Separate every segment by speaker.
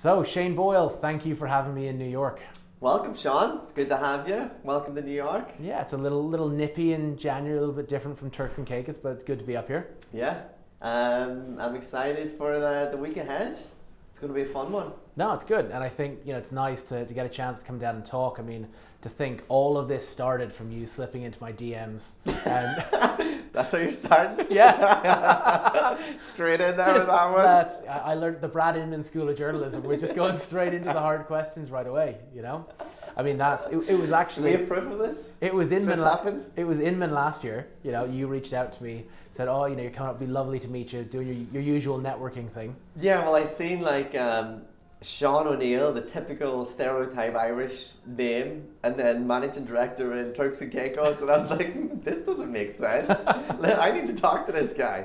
Speaker 1: So, Shane Boyle, thank you for having me in New York.
Speaker 2: Welcome, Sean. Good to have you. Welcome to New York.
Speaker 1: Yeah, it's a little nippy in January, a little bit different from Turks and Caicos, but it's good to be up here.
Speaker 2: Yeah, I'm excited for the week ahead. It's going to be a fun one.
Speaker 1: No, it's good, and I think it's nice to get a chance to come down and talk. I mean, to think all of this started from you slipping into my DMs. And
Speaker 2: That's how you're starting?
Speaker 1: Yeah.
Speaker 2: Straight in there with that one?
Speaker 1: I learned the Brad Inman School of Journalism. We're just going straight into the hard questions right away, I mean, it was actually...
Speaker 2: Do we have proof of this?
Speaker 1: It was Inman.
Speaker 2: This happened?
Speaker 1: It was Inman last year. You reached out to me, said, "Oh, you're coming up. It'd be lovely to meet you, doing your usual networking thing."
Speaker 2: Yeah, well, I seen Sean O'Neill, the typical stereotype Irish name, and then managing director in Turks and Caicos, and I was like, this doesn't make sense. I need to talk to this guy.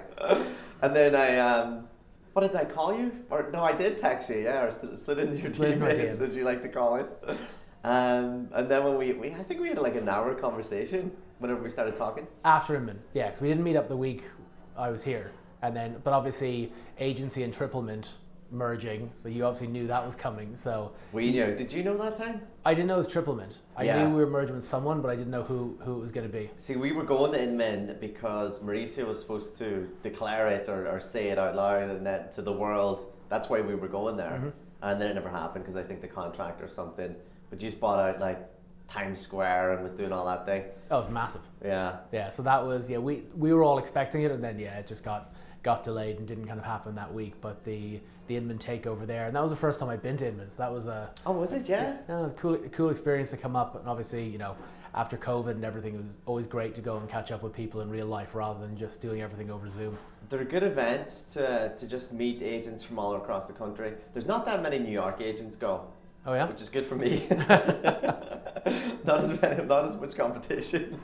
Speaker 2: And then what did I call you? Or no, I did text you, yeah, or slid into your DMs, as you like to call it. And then when I think we had like an hour conversation whenever we started talking.
Speaker 1: After Inman, yeah, because we didn't meet up the week I was here, but obviously agency and Triplement merging, so you obviously knew that was coming. So
Speaker 2: we knew. Did you know that time?
Speaker 1: I didn't know it was Triplement. I knew we were merging with someone, but I didn't know who it was going to be.
Speaker 2: See, we were going to Inman because Mauricio was supposed to declare it or say it out loud and then to the world. That's why we were going there. Mm-hmm. And then it never happened because I think the contract or something. But you just bought out like Times Square and was doing all that thing.
Speaker 1: Oh, it was massive.
Speaker 2: Yeah.
Speaker 1: Yeah. So that was we were all expecting it, and then it just got delayed and didn't kind of happen that week. But the Inman takeover there, and that was the first time I'd been to Inman. So that was
Speaker 2: Oh, was it? Yeah.
Speaker 1: Yeah, it was a cool experience to come up, and obviously after COVID and everything, it was always great to go and catch up with people in real life rather than just doing everything over Zoom.
Speaker 2: They're good events to just meet agents from all across the country. There's not that many New York agents go.
Speaker 1: Oh yeah,
Speaker 2: which is good for me. not as much competition,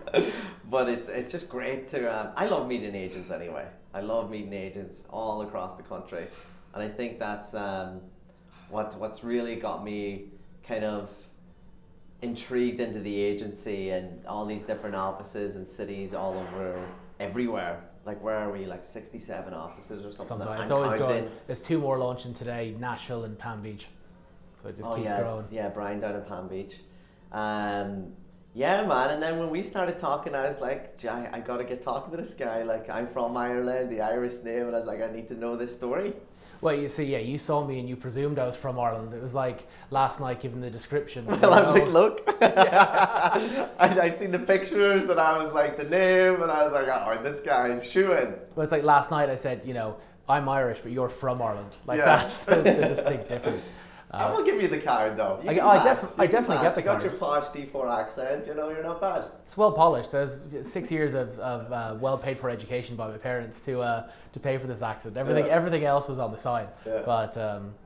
Speaker 2: but it's just great to. I love meeting agents anyway. I love meeting agents all across the country, and I think that's what's really got me kind of intrigued into the agency and all these different offices and cities all over everywhere. Like, where are we? Like 67 offices or something.
Speaker 1: It's always growing. There's 2 more launching today: Nashville and Palm Beach. So it just keeps growing.
Speaker 2: Yeah, Brian down in Palm Beach. Yeah, man. And then when we started talking, I was like, I got to get talking to this guy. Like, I'm from Ireland, the Irish name, and I was like, I need to know this story.
Speaker 1: Well, you see, you saw me and you presumed I was from Ireland. It was like last night, given the description.
Speaker 2: Well, I was like, look. I seen the pictures and I was like, the name, and I was like, oh, this guy's shooing.
Speaker 1: Well, it's like last night I said, I'm Irish, but you're from Ireland. Like, that's the distinct difference.
Speaker 2: I will give you the card though.
Speaker 1: I definitely get the card.
Speaker 2: You got your posh D4 accent, you're not bad.
Speaker 1: It's well polished. There's 6 years of well paid for education by my parents to pay for this accent. Everything else was on the side. Yeah. But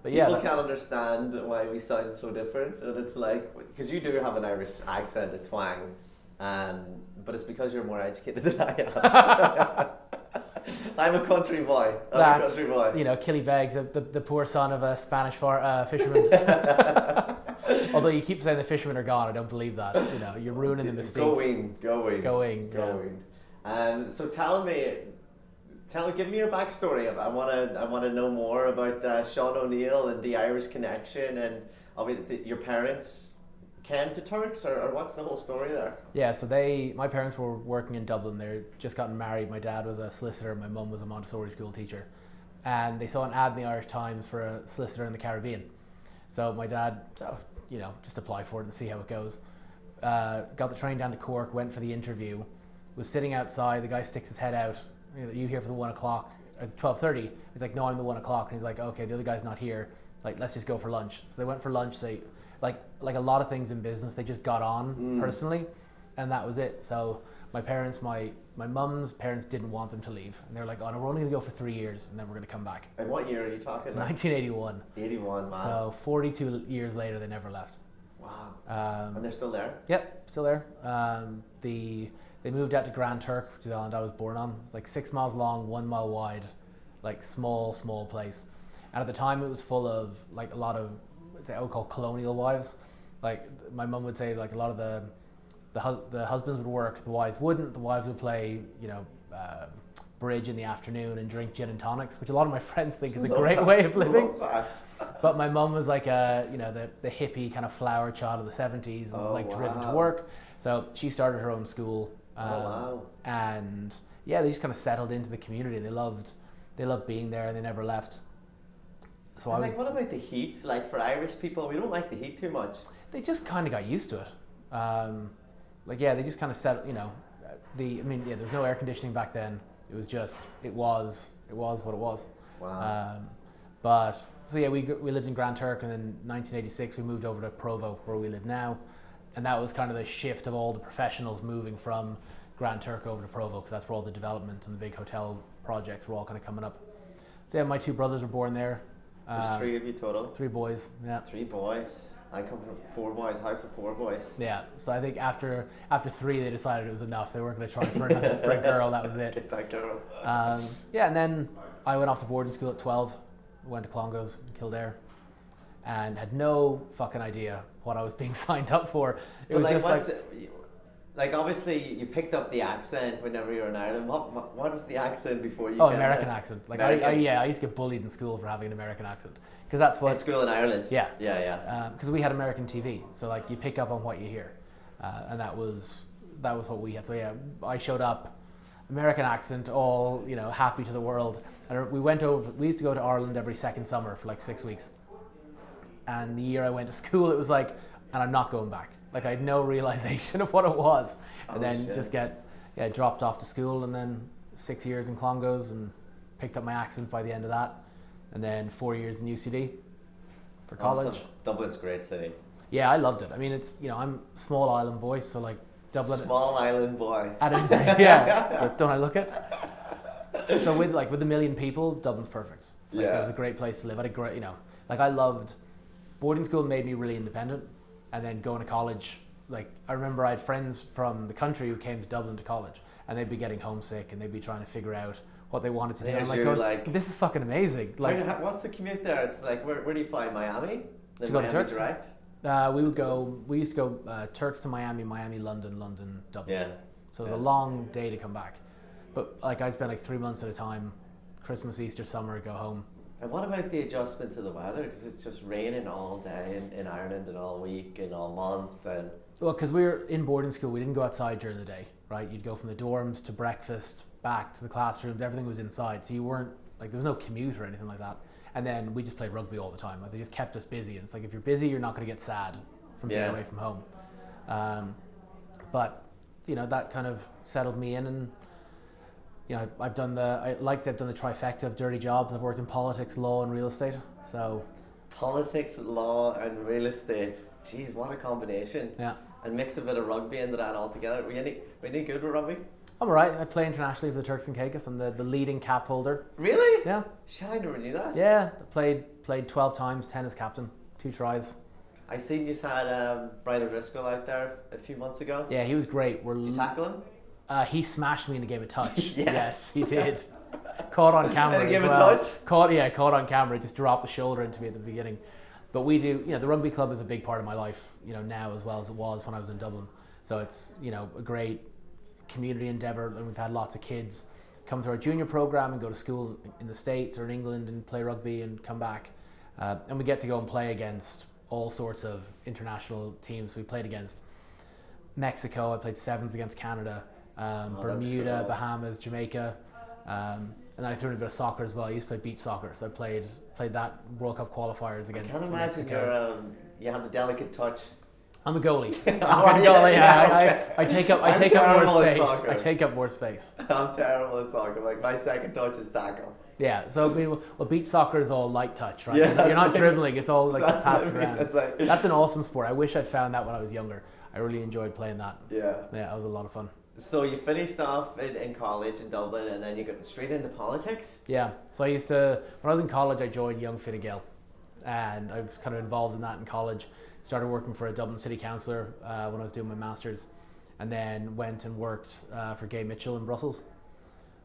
Speaker 1: yeah.
Speaker 2: People can't understand why we sound so different, and it's like, because you do have an Irish accent, a twang, but it's because you're more educated than I am. I'm a country boy.
Speaker 1: Killybegs, the poor son of a Spanish fisherman. Although you keep saying the fishermen are gone, I don't believe that. You're ruining the mystique. Going.
Speaker 2: So give me your backstory. I want to know more about Sean O'Neill and the Irish connection, and obviously your parents came to Turks, or what's the whole story there?
Speaker 1: Yeah, so my parents were working in Dublin. They'd just gotten married. My dad was a solicitor, my mum was a Montessori school teacher. And they saw an ad in the Irish Times for a solicitor in the Caribbean. So my dad, just apply for it and see how it goes. Got the train down to Cork, went for the interview, was sitting outside, the guy sticks his head out, you here for the 1 o'clock, or 12:30? He's like, no, I'm the 1 o'clock. And he's like, okay, the other guy's not here. Like, let's just go for lunch. So they went for lunch. They, like a lot of things in business, they just got on personally, and that was it. So my parents, my mum's parents didn't want them to leave, and they were like, oh no, we're only going to go for 3 years, and then we're going to come back.
Speaker 2: And what year are you talking?
Speaker 1: 1981.
Speaker 2: 81, man.
Speaker 1: So 42 years later, they never left.
Speaker 2: Wow. And they're still there?
Speaker 1: Yep, still there. They moved out to Grand Turk, which is the island I was born on. It's like 6 miles long, 1 mile wide, like small place. And at the time, it was full of like a lot of, I would call colonial wives. Like my mum would say, like a lot of the husbands would work, the wives wouldn't. The wives would play, bridge in the afternoon and drink gin and tonics, which a lot of my friends think is a great way of living. But my mum was like the hippie kind of flower child of the 70s and was like driven to work. So she started her own school. And yeah, they just kind of settled into the community. They loved being there and they never left. So
Speaker 2: what about the heat? Like for Irish people, we don't like the heat too much.
Speaker 1: They just kind of got used to it. They just kind of settled, there's no air conditioning back then. It was what it was.
Speaker 2: Wow.
Speaker 1: We lived in Grand Turk, and in 1986 we moved over to Provo, where we live now, and that was kind of the shift of all the professionals moving from Grand Turk over to Provo, because that's where all the development and the big hotel projects were all kind of coming up. So yeah, my two brothers were born there.
Speaker 2: Just 3 of you total?
Speaker 1: 3 boys, yeah.
Speaker 2: 3 boys. I come from 4 boys, house of 4 boys.
Speaker 1: Yeah, so I think after 3 they decided it was enough. They weren't going to try for a girl, that was it.
Speaker 2: Get that girl.
Speaker 1: And then I went off to boarding school at 12, went to Clongowes in Kildare, and had no fucking idea what I was being signed up for. It was just
Speaker 2: like obviously you picked up the accent whenever you were in Ireland. What was the accent before you?
Speaker 1: American accent. Like I used to get bullied in school for having an American accent, because that's what
Speaker 2: in school in Ireland.
Speaker 1: Yeah.
Speaker 2: Because
Speaker 1: we had American TV, so like you pick up on what you hear, and that was what we had. So yeah, I showed up, American accent, all happy to the world, and we used to go to Ireland every second summer for like 6 weeks, and the year I went to school, it was like, and I'm not going back. Like I had no realization of what it was, and then just get dropped off to school, and then 6 years in Clongowes and picked up my accent by the end of that, and then 4 years in UCD for college.
Speaker 2: Awesome. Dublin's a great city.
Speaker 1: Yeah, I loved it. I mean, it's I'm a small island boy, so like Dublin.
Speaker 2: Small island boy.
Speaker 1: Yeah, don't I look it? So with a million people, Dublin's perfect. Like, it was a great place to live. I had a great, I loved boarding school. Made me really independent. And then going to college, like I remember I had friends from the country who came to Dublin to college, and they'd be getting homesick and they'd be trying to figure out what they wanted to do. And I'm like, this is fucking amazing. Like,
Speaker 2: what's the commute there? It's like, where do you fly? Miami?
Speaker 1: Then to go to Turks?
Speaker 2: Direct?
Speaker 1: We used to go Turks to Miami, London, Dublin.
Speaker 2: Yeah.
Speaker 1: So it was a long day to come back. But like I spent like 3 months at a time, Christmas, Easter, summer, go home.
Speaker 2: And what about the adjustment to the weather? Because it's just raining all day in Ireland and all week and all month. And
Speaker 1: well, because we were in boarding school, we didn't go outside during the day, right? You'd go from the dorms to breakfast, back to the classrooms, everything was inside. So you weren't, like there was no commute or anything like that. And then we just played rugby all the time. Like they just kept us busy. And it's like if you're busy, you're not going to get sad from being away from home. But, that kind of settled me in, and I've done the trifecta of dirty jobs. I've worked in politics, law, and real estate. So,
Speaker 2: politics, law, and real estate. Jeez, what a combination!
Speaker 1: Yeah,
Speaker 2: and mix a bit of rugby into that altogether. Were you any good with rugby?
Speaker 1: I'm alright. I play internationally for the Turks and Caicos. I'm the leading cap holder.
Speaker 2: Really?
Speaker 1: Yeah.
Speaker 2: Shit, I never knew that.
Speaker 1: Yeah, I played 12 times, 10 as captain, 2 tries.
Speaker 2: I seen you had Brian O'Driscoll out there a few months ago.
Speaker 1: Yeah, he was great.
Speaker 2: Did you tackle him?
Speaker 1: He smashed me in a game of touch. Yes, he did. Caught on camera
Speaker 2: in a game
Speaker 1: as well.
Speaker 2: Of touch?
Speaker 1: Caught on camera. Just dropped the shoulder into me at the beginning. But we do, the rugby club is a big part of my life, now as well as it was when I was in Dublin. So it's, a great community endeavour, and we've had lots of kids come through our junior program and go to school in the States or in England and play rugby and come back. And we get to go and play against all sorts of international teams. We played against Mexico. I played sevens against Canada. Bermuda, cool. Bahamas, Jamaica, and then I threw in a bit of soccer as well. I used to play beach soccer, so I played that World Cup qualifiers against Mexico. I can't imagine
Speaker 2: you have the delicate touch.
Speaker 1: I'm a goalie. I take up more space. I take up more space.
Speaker 2: I'm terrible at soccer. Like my second touch is tackle.
Speaker 1: Yeah, so beach soccer is all light touch, right? Yeah, you're not dribbling. It's all like just passing around. That's an awesome sport. I wish I'd found that when I was younger. I really enjoyed playing that.
Speaker 2: Yeah,
Speaker 1: that was a lot of fun.
Speaker 2: So you finished off in college in Dublin, and then you got straight into politics?
Speaker 1: Yeah, so when I was in college, I joined Young Fine Gael, and I was kind of involved in that in college. Started working for a Dublin city councillor when I was doing my masters, and then went and worked for Gay Mitchell in Brussels.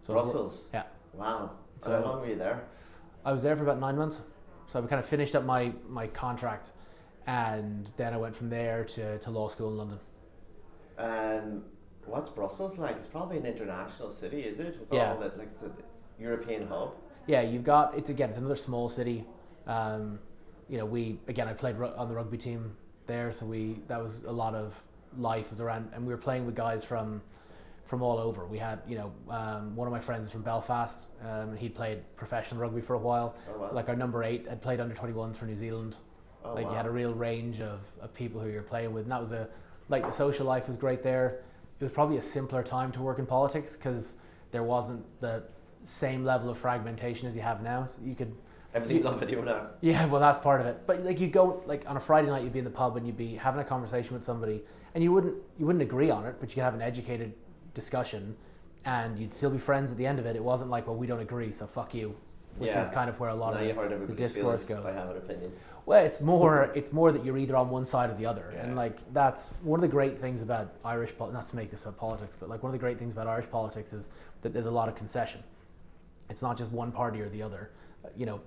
Speaker 1: So
Speaker 2: Brussels?
Speaker 1: Yeah.
Speaker 2: Wow. So how long were you there?
Speaker 1: I was there for about 9 months. So I kind of finished up my contract, and then I went from there to law school in London.
Speaker 2: What's Brussels like? It's probably an international city, is it? With
Speaker 1: yeah.
Speaker 2: all it's a European hub.
Speaker 1: Yeah, it's another small city. I played on the rugby team there, so that was a lot of life was around, and we were playing with guys from all over. We had, one of my friends is from Belfast, and he'd played professional rugby for a while.
Speaker 2: Oh, wow.
Speaker 1: Like our number 8 had played under 21s for New Zealand.
Speaker 2: Oh,
Speaker 1: like
Speaker 2: wow.
Speaker 1: you had a real range of people who you're playing with, and that was the social life was great there. It was probably a simpler time to work in politics because there wasn't the same level of fragmentation as you have now. So you could
Speaker 2: Everything's on video now.
Speaker 1: Yeah, well, that's part of it. But like you go on a Friday night, you'd be in the pub and you'd be having a conversation with somebody, and you wouldn't agree on it, but you could have an educated discussion, and you'd still be friends at the end of it. It wasn't like, well, we don't agree, so fuck you, which is kind of where a lot of the discourse goes.
Speaker 2: I have an opinion.
Speaker 1: Well, it's more that you're either on one side or the other, and like that's one of the great things about Irish not to make this about politics, but like one of the great things about Irish politics is that there's a lot of concession. It's not just one party or the other.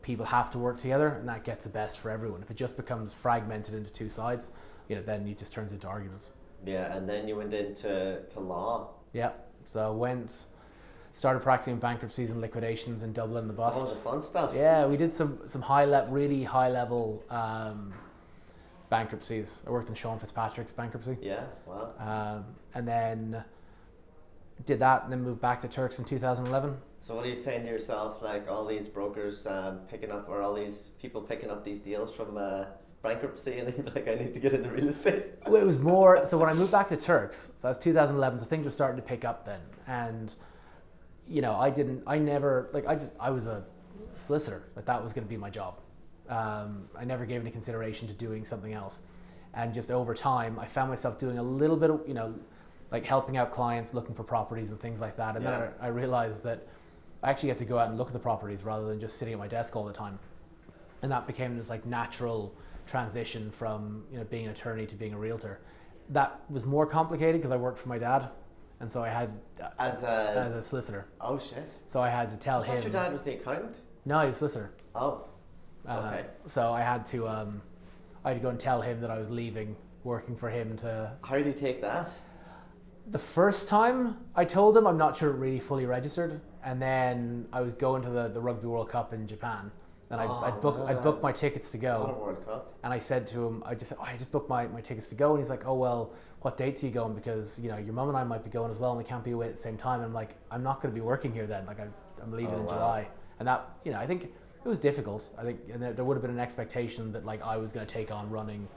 Speaker 1: People have to work together, and that gets the best for everyone. If it just becomes fragmented into two sides, then it just turns into arguments.
Speaker 2: Yeah, and then you went into law.
Speaker 1: Yeah, so started practicing bankruptcies and liquidations in Dublin and the bust.
Speaker 2: Oh, the fun stuff.
Speaker 1: Yeah, we did some really high level bankruptcies. I worked in Sean Fitzpatrick's bankruptcy.
Speaker 2: Yeah, wow.
Speaker 1: And then did that, and then moved back to Turks in 2011.
Speaker 2: So what are you saying to yourself, like all these brokers picking up, or all these people picking up these deals from bankruptcy, and then you're like, I need to get into real estate?
Speaker 1: Well, it was more, so when I moved back to Turks, so that was 2011, so things were starting to pick up then. And, I was a solicitor, like that was going to be my job. I never gave any consideration to doing something else. And just over time, I found myself doing a little bit of, like helping out clients, looking for properties and things like that. And then I realized that I actually had to go out and look at the properties rather than just sitting at my desk all the time. And that became this like natural transition from being an attorney to being a realtor. That was more complicated because I worked for my dad, and so I had as a solicitor.
Speaker 2: Oh shit!
Speaker 1: So I had to tell him.
Speaker 2: Your dad was the accountant?
Speaker 1: No, he was a solicitor.
Speaker 2: Oh, okay.
Speaker 1: So I had to go and tell him that I was leaving working for him to.
Speaker 2: How did he take that?
Speaker 1: The first time I told him, I'm not sure it really fully registered, and then I was going to the Rugby World Cup in Japan. And I'd booked my tickets to go.
Speaker 2: What a World Cup.
Speaker 1: And I said to him, I just booked my tickets to go. And he's like, oh, well, what dates are you going? Because, your mum and I might be going as well, and we can't be away at the same time. And I'm like, I'm not going to be working here then. Like, I'm leaving in July. And that, I think it was difficult. I think and there would have been an expectation that, like, I was going to take on running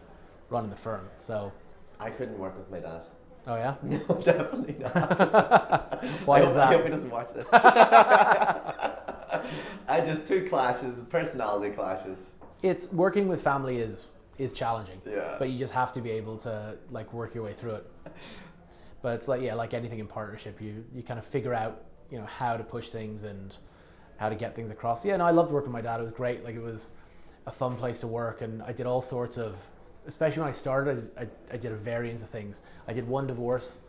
Speaker 1: the firm. So
Speaker 2: I couldn't work with my dad.
Speaker 1: Oh, yeah?
Speaker 2: No, definitely not.
Speaker 1: Why is that?
Speaker 2: I hope he doesn't watch this. Two clashes, personality clashes.
Speaker 1: It's working with family is challenging.
Speaker 2: Yeah.
Speaker 1: But you just have to be able to like work your way through it. But it's like anything in partnership, you kind of figure out, how to push things and how to get things across. Yeah, no, I loved working with my dad. It was great. Like it was a fun place to work, and I did all sorts of, especially when I started, I did a variance of things. I did one divorce,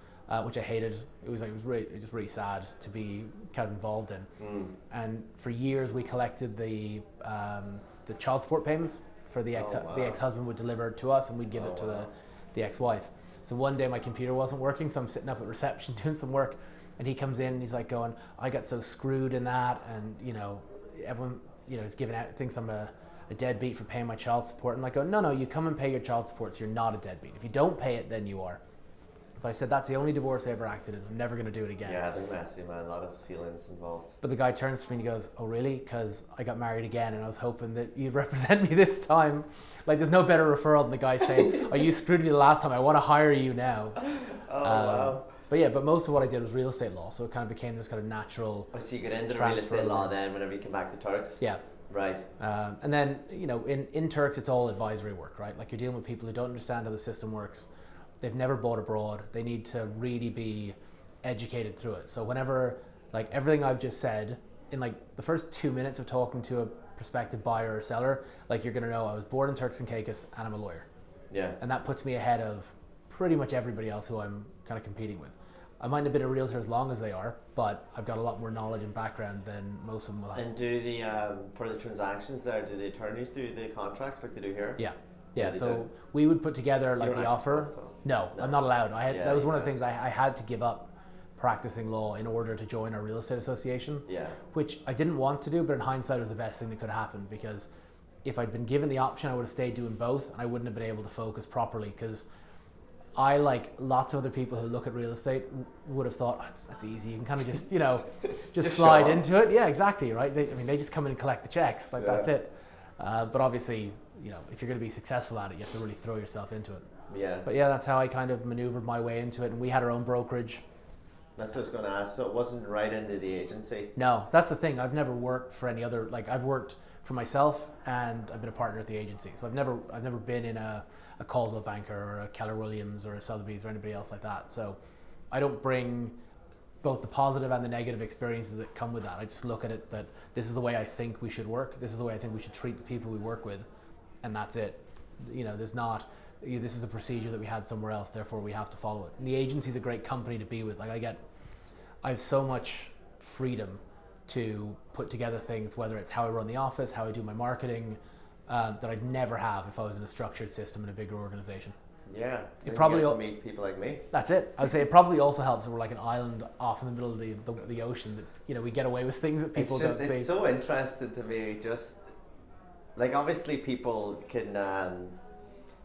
Speaker 1: which I hated. It was just really sad to be kind of involved in. And for years we collected the child support payments for the ex-husband would deliver it to us, and we'd give it to the ex-wife. So one day my computer wasn't working, so I'm sitting up at reception doing some work, and he comes in and he's like going, I got so screwed in that, and everyone is giving out, thinks I'm a deadbeat for paying my child support. And I go, no, you come and pay your child support, so you're not a deadbeat. If you don't pay it, then you are. But I said, that's the only divorce I ever acted in. I'm never going to do it again.
Speaker 2: Yeah, they're messy, man. A lot of feelings involved.
Speaker 1: But the guy turns to me and he goes, oh, really? Because I got married again, and I was hoping that you'd represent me this time. Like, there's no better referral than the guy saying, oh, you screwed me the last time. I want to hire you now.
Speaker 2: Wow.
Speaker 1: But most of what I did was real estate law, so it kind of became this kind of natural.
Speaker 2: Oh, so you got into real estate law then whenever you came back to Turks?
Speaker 1: Yeah.
Speaker 2: Right.
Speaker 1: And then, in Turks, it's all advisory work, right? Like, you're dealing with people who don't understand how the system works. They've never bought abroad. They need to really be educated through it. So whenever, like, everything I've just said, in like the first 2 minutes of talking to a prospective buyer or seller, like, you're going to know I was born in Turks and Caicos and I'm a lawyer. Yeah. And that puts me ahead of pretty much everybody else who I'm kind of competing with. I might not have been a realtor as long as they are, but I've got a lot more knowledge and background than most of them will have. And
Speaker 2: do the, for the transactions there, do the attorneys do the contracts like they do here?
Speaker 1: Yeah, so we would put together like the offer. No, I'm not allowed. That was one of the things I had to give up practicing law in order to join our real estate association. Yeah. Which I didn't want to do, but in hindsight it was the best thing that could happen, because if I'd been given the option, I would have stayed doing both, and I wouldn't have been able to focus properly, because I, like lots of other people who look at real estate, would have thought, oh, that's easy. You can kind of just, just slide into it. Yeah, exactly, right? They just come in and collect the checks. Like, that's it. But obviously, if you're going to be successful at it, you have to really throw yourself into it.
Speaker 2: Yeah.
Speaker 1: But yeah, that's how I kind of maneuvered my way into it. And we had our own brokerage.
Speaker 2: That's what I was going to ask. So it wasn't right into the agency?
Speaker 1: No, that's the thing. I've never worked for any other, like I've worked for myself and I've been a partner at the agency. So I've never been in a Caldwell Banker or a Keller Williams or a Sotheby's or anybody else like that. So I don't bring both the positive and the negative experiences that come with that. I just look at it that this is the way I think we should work. This is the way I think we should treat the people we work with. And that's it. There's not, this is the procedure that we had somewhere else, therefore we have to follow it. And the agency's a great company to be with. Like I have so much freedom to put together things, whether it's how I run the office, how I do my marketing, that I'd never have if I was in a structured system in a bigger organization.
Speaker 2: Yeah,
Speaker 1: it probably
Speaker 2: you get to meet people like me.
Speaker 1: That's it. I would say it probably also helps that we're like an island off in the middle of the ocean, that we get away with things that people don't see.
Speaker 2: It's so interesting to me. Just like, obviously people can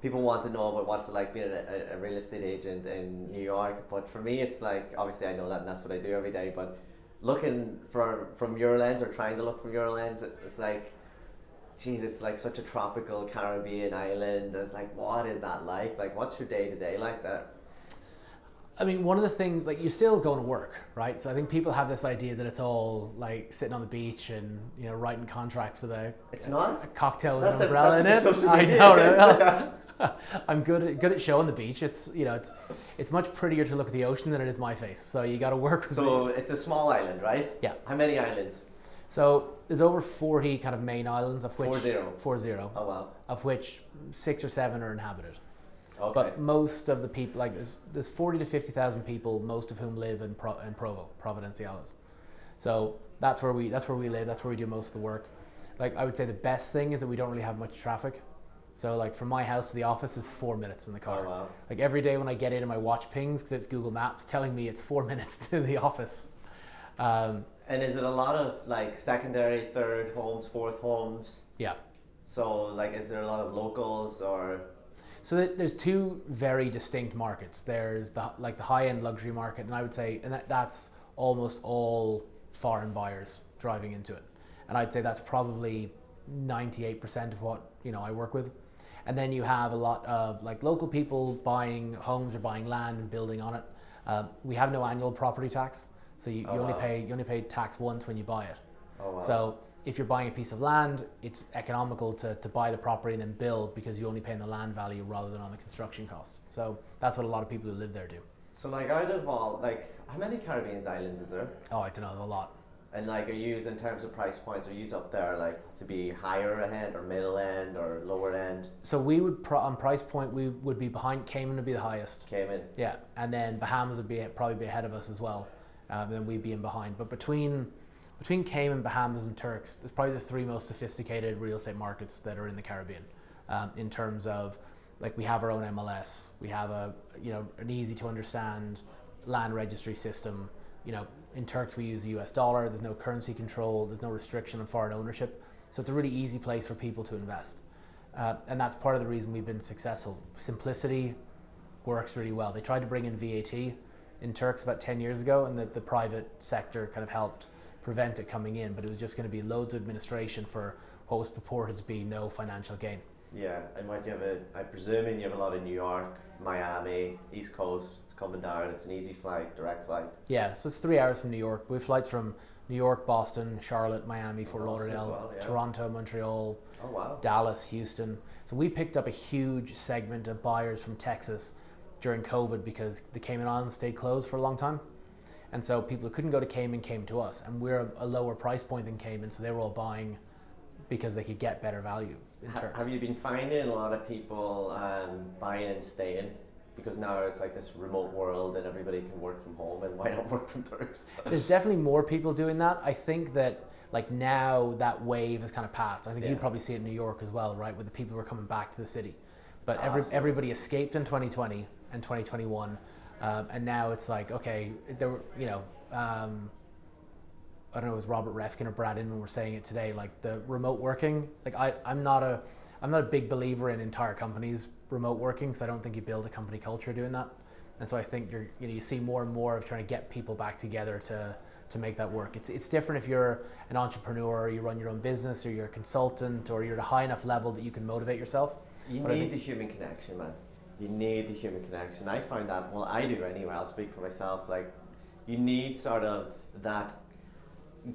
Speaker 2: people want to know about what's it like being a real estate agent in New York, but for me it's like, obviously I know that and that's what I do every day, but looking from your lens, or trying to look from your lens, it's like, geez, it's like such a tropical Caribbean island. It's like, what is that like? Like, what's your day to day like that?
Speaker 1: I mean, one of the things, like, you're still going to work, right? So I think people have this idea that it's all like sitting on the beach and writing contracts with a cocktail with an umbrella in it. I know, right? I'm good at showing the beach. It's it's much prettier to look at the ocean than it is my face. So you got to work with
Speaker 2: So it's a small island, right?
Speaker 1: Yeah.
Speaker 2: How many islands?
Speaker 1: So there's over 40 kind of main islands, of which 40.
Speaker 2: Oh wow.
Speaker 1: Of which 6 or 7 are inhabited.
Speaker 2: Okay.
Speaker 1: But most of the people, like there's 40 to 50,000 people, most of whom live in Providenciales. So that's where we live. That's where we do most of the work. Like, I would say the best thing is that we don't really have much traffic. So like from my house to the office is 4 minutes in the car.
Speaker 2: Oh, wow.
Speaker 1: Like every day when I get in and my watch pings, because it's Google Maps telling me it's 4 minutes to the office.
Speaker 2: And is it a lot of like secondary, third homes, fourth homes?
Speaker 1: Yeah.
Speaker 2: So like, is there a lot of locals or?
Speaker 1: So there's two very distinct markets. There's the high-end luxury market, and I would say, and that's almost all foreign buyers driving into it. And I'd say that's probably 98% of what I work with. And then you have a lot of like local people buying homes or buying land and building on it. We have no annual property tax, so you only pay tax once when you buy it.
Speaker 2: Oh, wow.
Speaker 1: So if you're buying a piece of land, it's economical to buy the property and then build, because you only pay on the land value rather than on the construction cost. So that's what a lot of people who live there do.
Speaker 2: So like, out of all, like, how many Caribbean islands is there?
Speaker 1: Oh, I don't know, a lot.
Speaker 2: And like, are you, in terms of price points, are you up there like to be higher end or middle end or lower end?
Speaker 1: So we would, on price point, we would be behind. Cayman would be the highest.
Speaker 2: Cayman.
Speaker 1: Yeah, and then Bahamas would probably be ahead of us as well. Then we'd be in behind. But between Cayman, Bahamas, and Turks, there's probably the 3 most sophisticated real estate markets that are in the Caribbean. In terms of, like, we have our own MLS. We have an easy to understand land registry system. In Turks we use the US dollar. There's no currency control. There's no restriction on foreign ownership. So it's a really easy place for people to invest. And that's part of the reason we've been successful. Simplicity works really well. They tried to bring in VAT in Turks about 10 years ago, and the private sector kind of helped prevent it coming in, but it was just going to be loads of administration for what was purported to be no financial gain.
Speaker 2: Yeah, and what you have I'm presuming you have a lot of New York, Miami, East Coast coming down. It's an easy flight, direct flight.
Speaker 1: Yeah, so it's 3 hours from New York. We have flights from New York, Boston, Charlotte, Miami, Fort Lauderdale, well, yeah. Toronto, Montreal, Dallas, Houston. So we picked up a huge segment of buyers from Texas during COVID, because the Cayman Islands stayed closed for a long time. And so people who couldn't go to Cayman came to us, and we're a lower price point than Cayman, so they were all buying because they could get better value in Turks.
Speaker 2: Have you been finding a lot of people buying and staying? Because now it's like this remote world and everybody can work from home, and why not work from Turks?
Speaker 1: There's definitely more people doing that. I think that like now that wave has kind of passed. I think you'd probably see it in New York as well, right? With the people who are coming back to the city. But everybody escaped in 2020 and 2021. And now it's like, okay, there were, I don't know, it was Robert Refkin or Brad Inman were saying it today, like the remote working, like I'm not a big believer in entire companies remote working, because I don't think you build a company culture doing that. And so I think you see more and more of trying to get people back together to make that work. It's different if you're an entrepreneur, or you run your own business, or you're a consultant, or you're at a high enough level that you can motivate yourself.
Speaker 2: You need the human connection, man. You need the human connection. I find that, well, I do anyway, I'll speak for myself, like you need sort of that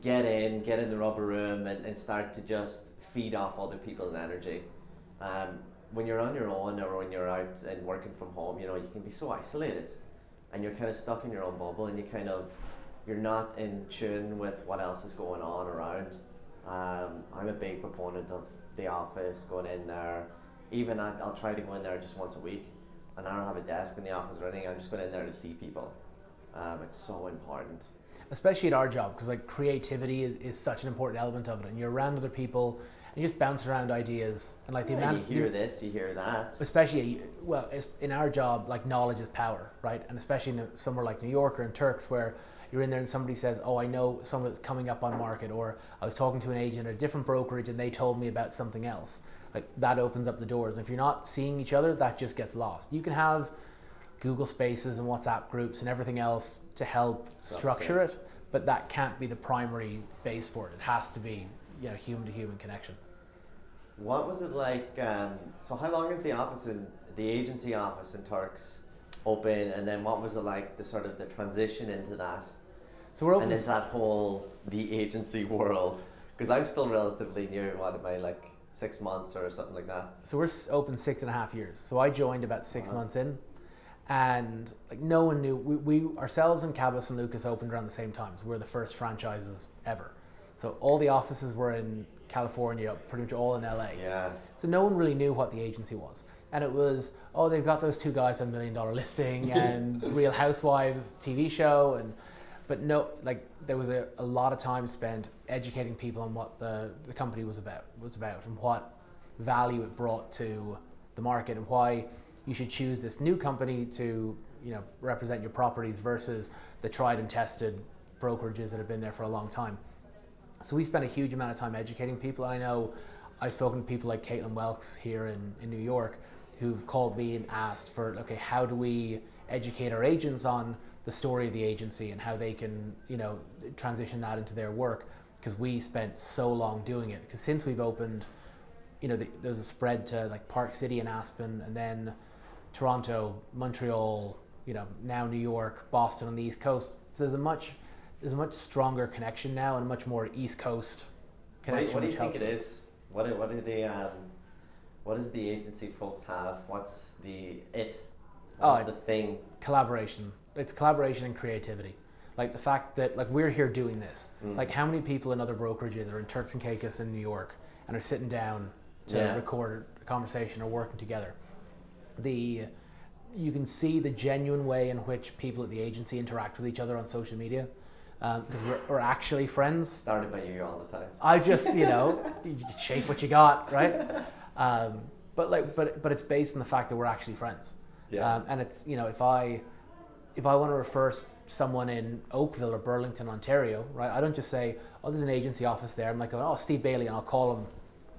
Speaker 2: get in the rubber room and start to just feed off other people's energy. When you're on your own, or when you're out and working from home, you can be so isolated, and you're kind of stuck in your own bubble, and you're not in tune with what else is going on around. I'm a big proponent of the office, going in there. Even I'll try to go in there just once a week, and I don't have a desk in the office or anything. I'm just going in there to see people. It's so important.
Speaker 1: Especially at our job, because like creativity is such an important element of it, and you're around other people and you just bounce around ideas, and like the amount
Speaker 2: you hear this, you hear that.
Speaker 1: Especially, well, in our job, like knowledge is power, right? And especially in somewhere like New York or in Turks, where you're in there and somebody says, oh, I know someone that's coming up on market, or I was talking to an agent at a different brokerage and they told me about something else. Like that opens up the doors. And if you're not seeing each other, that just gets lost. You can have Google Spaces and WhatsApp groups and everything else to help structure it, but that can't be the primary base for it. It has to be, human to human connection.
Speaker 2: What was it like? So how long is the agency office in Turks open, and then what was it like the transition into that?
Speaker 1: So we're open.
Speaker 2: And is that whole the agency world? Because I'm still relatively new. What am I, like 6 months or something like that?
Speaker 1: So we're open 6.5 years. So I joined about 6 months in, and like no one knew. We ourselves and Cabas and Lucas opened around the same time. So we're the first franchises ever. So all the offices were in California, pretty much all in LA.
Speaker 2: Yeah.
Speaker 1: So no one really knew what the agency was. And it was, oh, they've got those two guys on $1 Million Listing and Real Housewives TV show, but no, like there was a lot of time spent educating people on what the company was about and what value it brought to the market, and why you should choose this new company to represent your properties versus the tried and tested brokerages that have been there for a long time. So we spent a huge amount of time educating people. And I know I've spoken to people like Caitlin Welks here in New York, who've called me and asked for, okay, how do we educate our agents on the story of the agency and how they can, transition that into their work, because we spent so long doing it. Because since we've opened, there's a spread to like Park City and Aspen, and then Toronto, Montreal, now New York, Boston on the East Coast. So there's a much stronger connection now, and a much more East Coast connection.
Speaker 2: What do you think it is? What does the agency folks have? What's What's the thing?
Speaker 1: Collaboration. It's collaboration and creativity. Like the fact that like we're here doing this. Like how many people in other brokerages are in Turks and Caicos in New York and are sitting down to record a conversation or working together. You can see the genuine way in which people at the agency interact with each other on social media, because we're actually friends.
Speaker 2: Started by you all the time.
Speaker 1: I just you just shape what you got, right? But it's based on the fact that we're actually friends.
Speaker 2: Yeah.
Speaker 1: And it's if I want to refer someone in Oakville or Burlington, Ontario, right? I don't just say, oh, there's an agency office there. I'm like, oh, Steve Bailey, and I'll call him,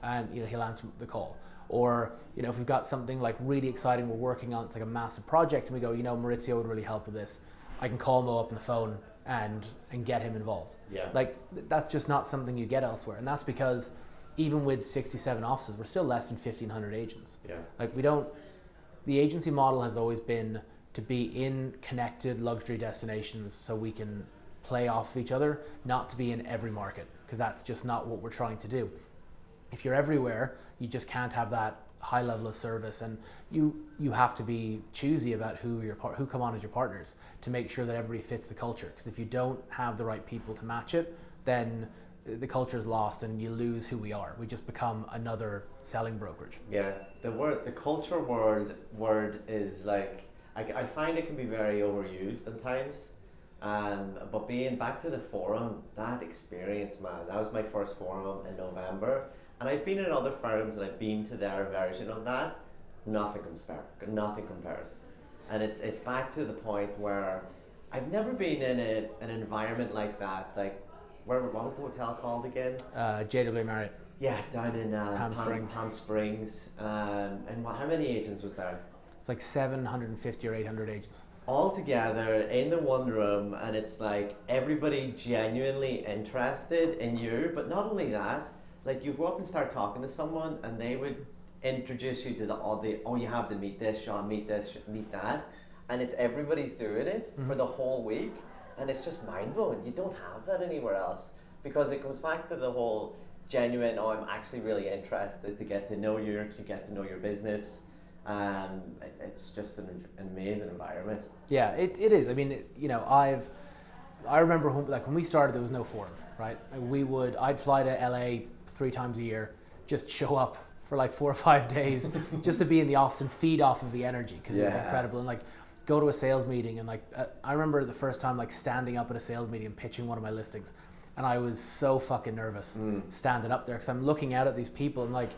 Speaker 1: and he'll answer the call. Or if we've got something like really exciting we're working on, it's like a massive project, and we go, Maurizio would really help with this. I can call Mo up on the phone and get him involved.
Speaker 2: Yeah.
Speaker 1: Like that's just not something you get elsewhere, and that's because even with 67 offices, we're still less than 1,500 agents.
Speaker 2: Yeah.
Speaker 1: Like the agency model has always been to be in connected luxury destinations so we can play off each other, not to be in every market, because that's just not what we're trying to do. If you're everywhere, you just can't have that high level of service, and you have to be choosy about who come on as your partners to make sure that everybody fits the culture, because if you don't have the right people to match it, then the culture is lost and you lose who we are. We just become another selling brokerage.
Speaker 2: Yeah, the culture word is like, I find it can be very overused at times. But being back to the forum, that experience, man, that was my first forum in November. And I've been in other forums and I've been to their version of that. Nothing compares. And it's back to the point where I've never been in an environment like that. Like what was the hotel called again?
Speaker 1: JW Marriott.
Speaker 2: Yeah, down in
Speaker 1: Palm Springs.
Speaker 2: Palm Springs. And how many agents was there?
Speaker 1: It's like 750 or 800 agents.
Speaker 2: All together in the one room, and it's like everybody genuinely interested in you. But not only that, like you go up and start talking to someone, and they would introduce you to you have to meet this, Sean, meet this, meet that, and it's everybody's doing it for the whole week, and it's just mind blowing. You don't have that anywhere else, because it goes back to the whole genuine. Oh, I'm actually really interested to get to know you, to get to know your business. It's just an amazing environment.
Speaker 1: Yeah, it is. I mean, I remember when we started, there was no forum, right? I'd fly to LA 3 times a year, just show up for like 4 or 5 days, just to be in the office and feed off of the energy, because it was incredible. And like go to a sales meeting, and I remember the first time like standing up at a sales meeting and pitching one of my listings, and I was so fucking nervous standing up there, because I'm looking out at these people, and like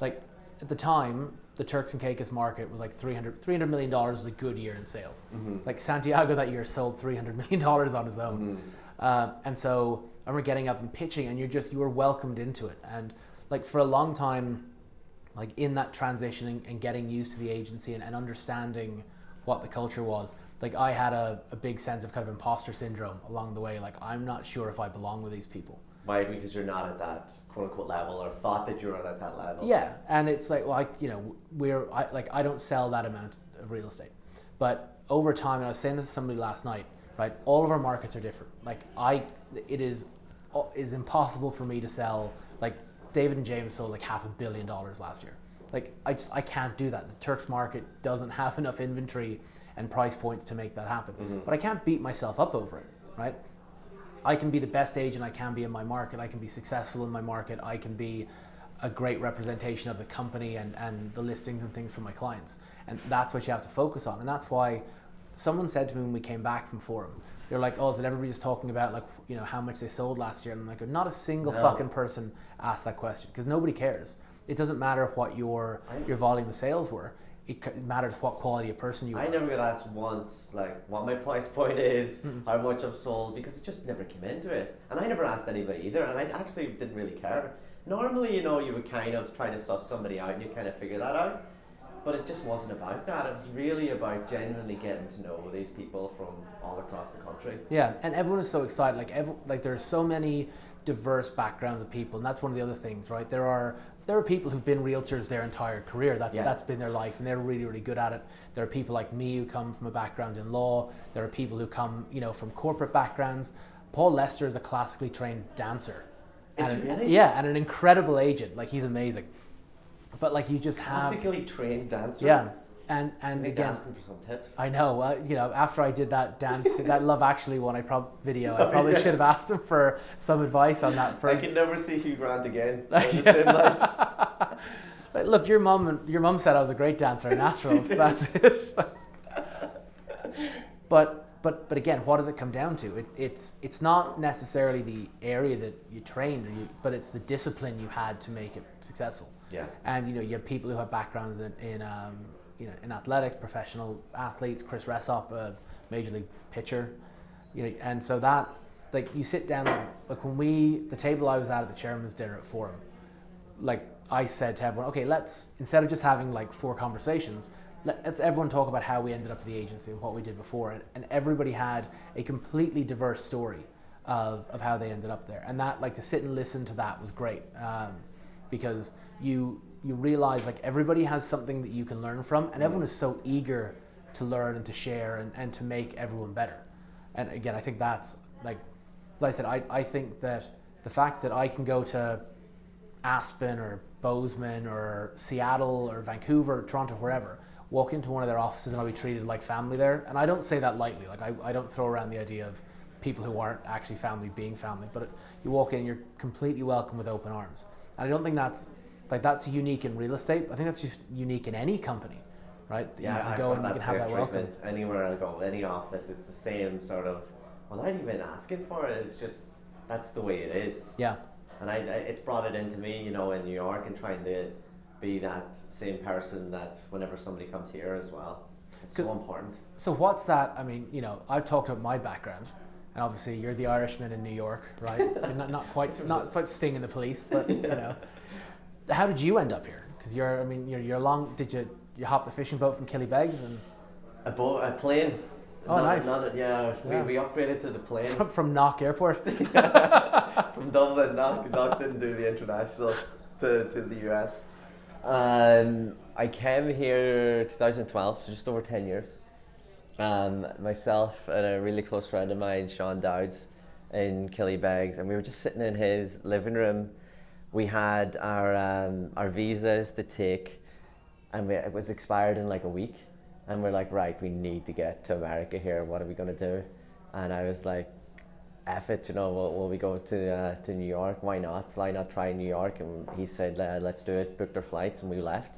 Speaker 1: at the time, the Turks and Caicos market was like $300 million was a good year in sales. Like Santiago that year sold $300 million on his own. And so I remember getting up and pitching, and you were welcomed into it. And like for a long time, like in that transition and getting used to the agency and understanding what the culture was, like I had a big sense of kind of imposter syndrome along the way. Like, I'm not sure if I belong with these people.
Speaker 2: Why? Because you're not at that quote unquote level, or thought that you're at that level.
Speaker 1: Yeah, and it's like, well, I don't sell that amount of real estate, but over time, and I was saying this to somebody last night, right? All of our markets are different. Like it is impossible for me to sell. Like David and James sold like $500 million last year. Like I can't do that. The Turks market doesn't have enough inventory and price points to make that happen. But I can't beat myself up over it, right? I can be the best agent I can be in my market. I can be successful in my market. I can be a great representation of the company and the listings and things for my clients. And that's what you have to focus on. And that's why someone said to me when we came back from Forum, they're like, oh, is it everybody's talking about like, how much they sold last year? And I'm like, not a single fucking person asked that question, because nobody cares. It doesn't matter what your volume of sales were. It matters what quality of person you are.
Speaker 2: I never got asked once like what my price point is, how much I've sold, because it just never came into it. And I never asked anybody either, and I actually didn't really care. Normally, you would kind of try to suss somebody out and you kind of figure that out. But it just wasn't about that. It was really about genuinely getting to know these people from all across the country. Yeah,
Speaker 1: and everyone is so excited. Like there are so many diverse backgrounds of people, and that's one of the other things, right? There are people who've been realtors their entire career. That's been their life, and they're really, really good at it. There are people like me who come from a background in law. There are people who come, from corporate backgrounds. Paul Lester is a classically trained dancer.
Speaker 2: Is he really?
Speaker 1: Yeah, and an incredible agent. Like, he's amazing. But like, you just have
Speaker 2: classically trained dancer.
Speaker 1: Yeah, and
Speaker 2: again, asking for some tips.
Speaker 1: I know. After I did that dance, that Love Actually one, I probably should have asked him for some advice on that first.
Speaker 2: I can never see Hugh Grant again.
Speaker 1: Look, your mum said I was a great dancer in naturals. So that's it. But again, what does it come down to? It's not necessarily the area that you trained, but it's the discipline you had to make it successful.
Speaker 2: Yeah.
Speaker 1: And you have people who have backgrounds in athletics, professional athletes. Chris Ressop, a major league pitcher. And so that, like, you sit down, like when the table I was at the chairman's dinner at Forum, like I said to everyone, okay, let's, instead of just having like 4 conversations, let's everyone talk about how we ended up at the agency and what we did before. And everybody had a completely diverse story of how they ended up there. And that, like, to sit and listen to that was great, because you realize like everybody has something that you can learn from, and everyone is so eager to learn and to share and to make everyone better. And again, I think that's, like, as I said, I think that the fact that I can go to Aspen or Bozeman or Seattle or Vancouver or Toronto, wherever, walk into one of their offices and I'll be treated like family there. And I don't say that lightly. Like, I don't throw around the idea of people who aren't actually family being family, but you walk in, you're completely welcome with open arms. And I don't think that's unique in real estate. I think that's just unique in any company, right?
Speaker 2: Yeah,
Speaker 1: you can go and you can have that welcome.
Speaker 2: Anywhere I go, any office, it's the same sort of, without even asking for it, it's just, that's the way it is.
Speaker 1: Yeah.
Speaker 2: And it's brought it into me, in New York, and trying to be that same person that whenever somebody comes here as well. It's so important.
Speaker 1: So what's that? I mean, I've talked about my background. and obviously you're the Irishman in New York, right? You're not quite stinging the police, but you know, how did you end up here? Because you're long. Did you hop the fishing boat from Killybegs and
Speaker 2: A plane.
Speaker 1: Oh, nice.
Speaker 2: Yeah. We upgraded to the plane.
Speaker 1: From Knock Airport?
Speaker 2: From Dublin. Knock didn't do the international to the US. I came here 2012, so just over 10 years. Myself and a really close friend of mine, Sean Dowds, in Killybegs, and we were just sitting in his living room. We had our visas to take, and it was expired in like a week. And we're like, right, we need to get to America here. What are we going to do? And I was like, F it, you know, will we go to New York? Why not? Why not try New York? And he said, let's do it. Booked our flights and we left.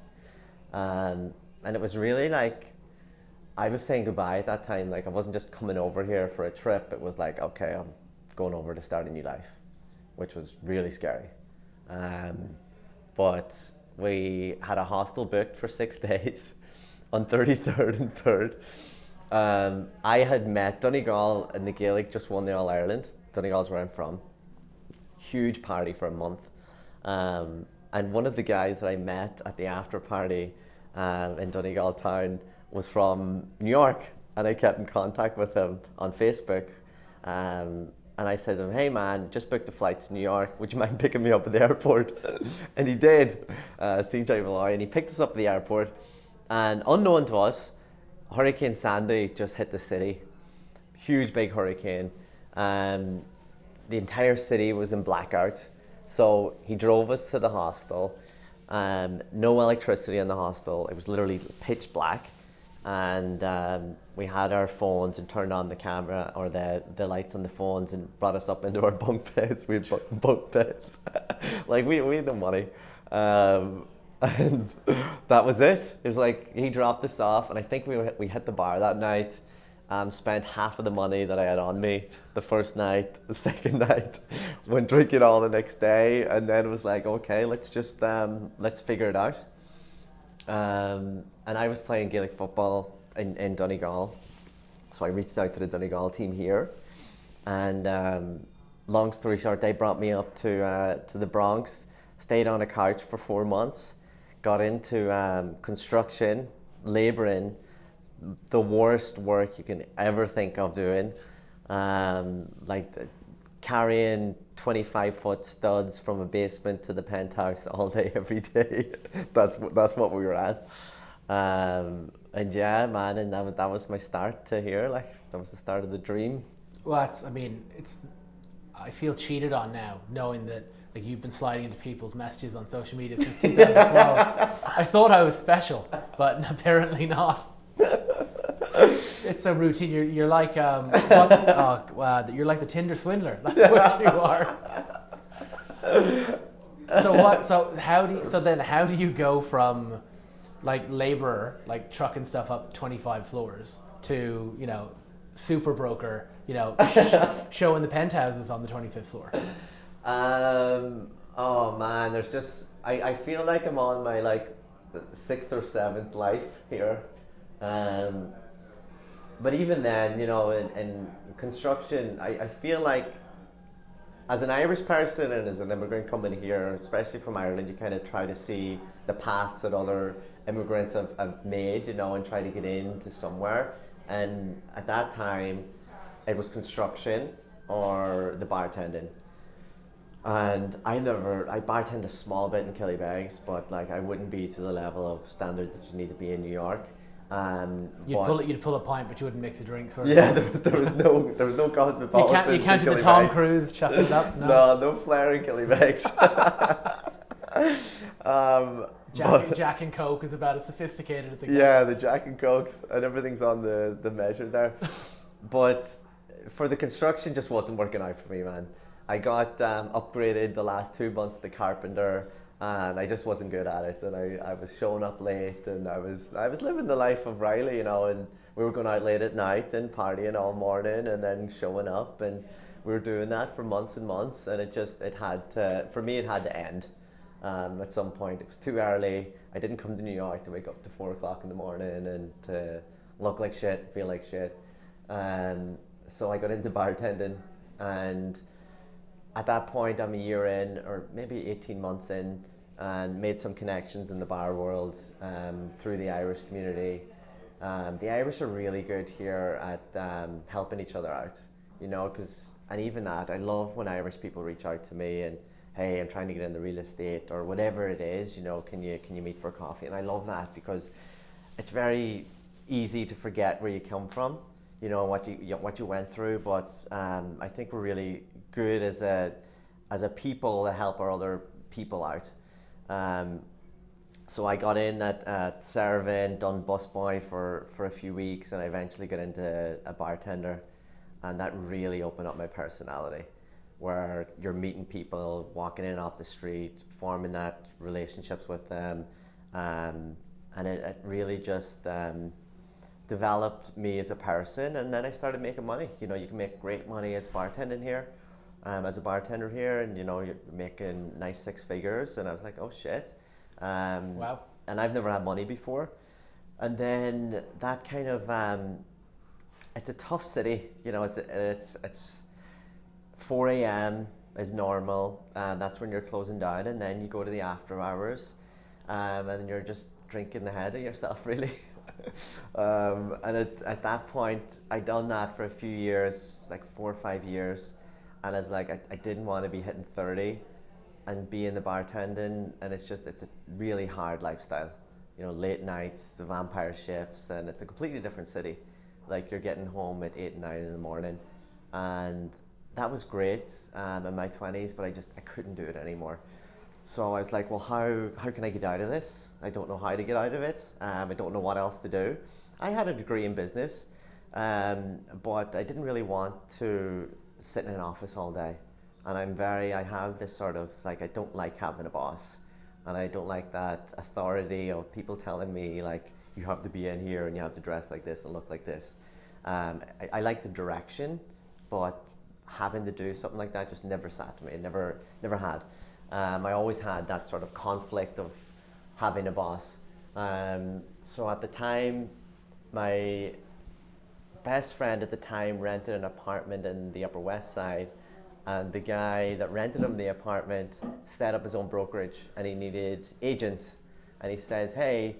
Speaker 2: And it was really like, I was saying goodbye at that time. Like, I wasn't just coming over here for a trip. It was like, okay, I'm going over to start a new life, which was really scary. But we had a hostel booked for 6 days. On 33rd and 3rd, I had met Donegal and the Gaelic just won the All Ireland. Donegal's where I'm from. Huge party for a month. And one of the guys that I met at the after party in Donegal town was from New York, and I kept in contact with him on Facebook. And I said to him, hey man, just booked a flight to New York. Would you mind picking me up at the airport? And he did, CJ Malloy, and he picked us up at the airport. And unknown to us, Hurricane Sandy just hit the city. Huge big hurricane. The entire city was in blackout. So he drove us to the hostel. No electricity in the hostel. It was literally pitch black. And we had our phones and turned on the camera or the lights on the phones and brought us up into our bunk beds. We had bunk beds. Like we had no money. And that was it. It was like he dropped us off, and I think we hit the bar that night. Spent half of the money that I had on me the first night. The second night, went drinking all the next day, and then it was like, okay, let's just let's figure it out. And I was playing Gaelic football in Donegal, so I reached out to the Donegal team here, and long story short, they brought me up to the Bronx. Stayed on a couch for 4 months. Got into construction, labouring, the worst work you can ever think of doing. Carrying 25-foot studs from a basement to the penthouse all day, every day. That's what we were at. And yeah, man, and that was my start to here. Like, that was the start of the dream.
Speaker 1: Well, I feel cheated on now, knowing that like you've been sliding into people's messages on social media since 2012. I thought I was special, but apparently not. It's a routine. You're like you're like the Tinder swindler. That's what you are. How do you go from like labourer, like trucking stuff up 25 floors, to, you know, super broker, you know, showing the penthouses on the 25th floor?
Speaker 2: Oh man, there's just I feel like I'm on my like 6th or 7th life here. But even then, you know, in construction, I feel like as an Irish person and as an immigrant coming here, especially from Ireland, you kind of try to see the paths that other immigrants have made, you know, and try to get into somewhere. And at that time, it was construction or the bartending. And I bartended a small bit in Killybegs, but like I wouldn't be to the level of standards that you need to be in New York.
Speaker 1: You'd pull a pint, but you wouldn't mix a drink. Sort of.
Speaker 2: Yeah, there was no cosmopolitan.
Speaker 1: You can't do the Tom Cruise chucking it up.
Speaker 2: No flair in Killybegs.
Speaker 1: Jack and Coke is about as sophisticated as it gets.
Speaker 2: Yeah, the Jack and Coke and everything's on the measure there. But for the construction, just wasn't working out for me, man. I got upgraded the last 2 months to carpenter, and I just wasn't good at it. And I was showing up late, and I was living the life of Riley, you know. And we were going out late at night and partying all morning, and then showing up, and we were doing that for months and months. And it had to end. At some point, it was too early. I didn't come to New York to wake up to 4 o'clock in the morning and to look like shit, feel like shit. So I got into bartending, and at that point I'm a year in, or maybe 18 months in, and made some connections in the bar world through the Irish community. The Irish are really good here at helping each other out, you know, and even that, I love when Irish people reach out to me and, hey, I'm trying to get into real estate or whatever it is, you know, can you meet for coffee? And I love that because it's very easy to forget where you come from, you know, what you went through. But I think we're really good as a people to help our other people out. So I got in at serving, done busboy for a few weeks, and I eventually got into a bartender, and that really opened up my personality, where you're meeting people, walking in off the street, forming that relationships with them, and it really just developed me as a person. And then I started making money. You know, you can make great money as bartending here, as a bartender here, and you know, you're making nice six figures. And I was like, oh shit.
Speaker 1: Wow.
Speaker 2: And I've never had money before. And then that kind of, it's a tough city, you know, it's 4 a.m. is normal, that's when you're closing down, and then you go to the after hours, and then you're just drinking the head of yourself, really. And at that point, I'd done that for a few years, like 4 or 5 years, and I was like, I didn't want to be hitting 30 and be in the bartending, and it's a really hard lifestyle. You know, late nights, the vampire shifts, and it's a completely different city. Like, you're getting home at 8 and 9 in the morning, and that was great in my 20s, but I couldn't do it anymore. So I was like, well, how can I get out of this? I don't know how to get out of it. I don't know what else to do. I had a degree in business, but I didn't really want to sit in an office all day. And I have this sort of, like, I don't like having a boss. And I don't like that authority of people telling me, like, you have to be in here and you have to dress like this and look like this. I like the direction, but having to do something like that just never sat to me. Never had. I always had that sort of conflict of having a boss. So at the time, my best friend at the time rented an apartment in the Upper West Side, and the guy that rented him the apartment set up his own brokerage, and he needed agents. And he says, hey,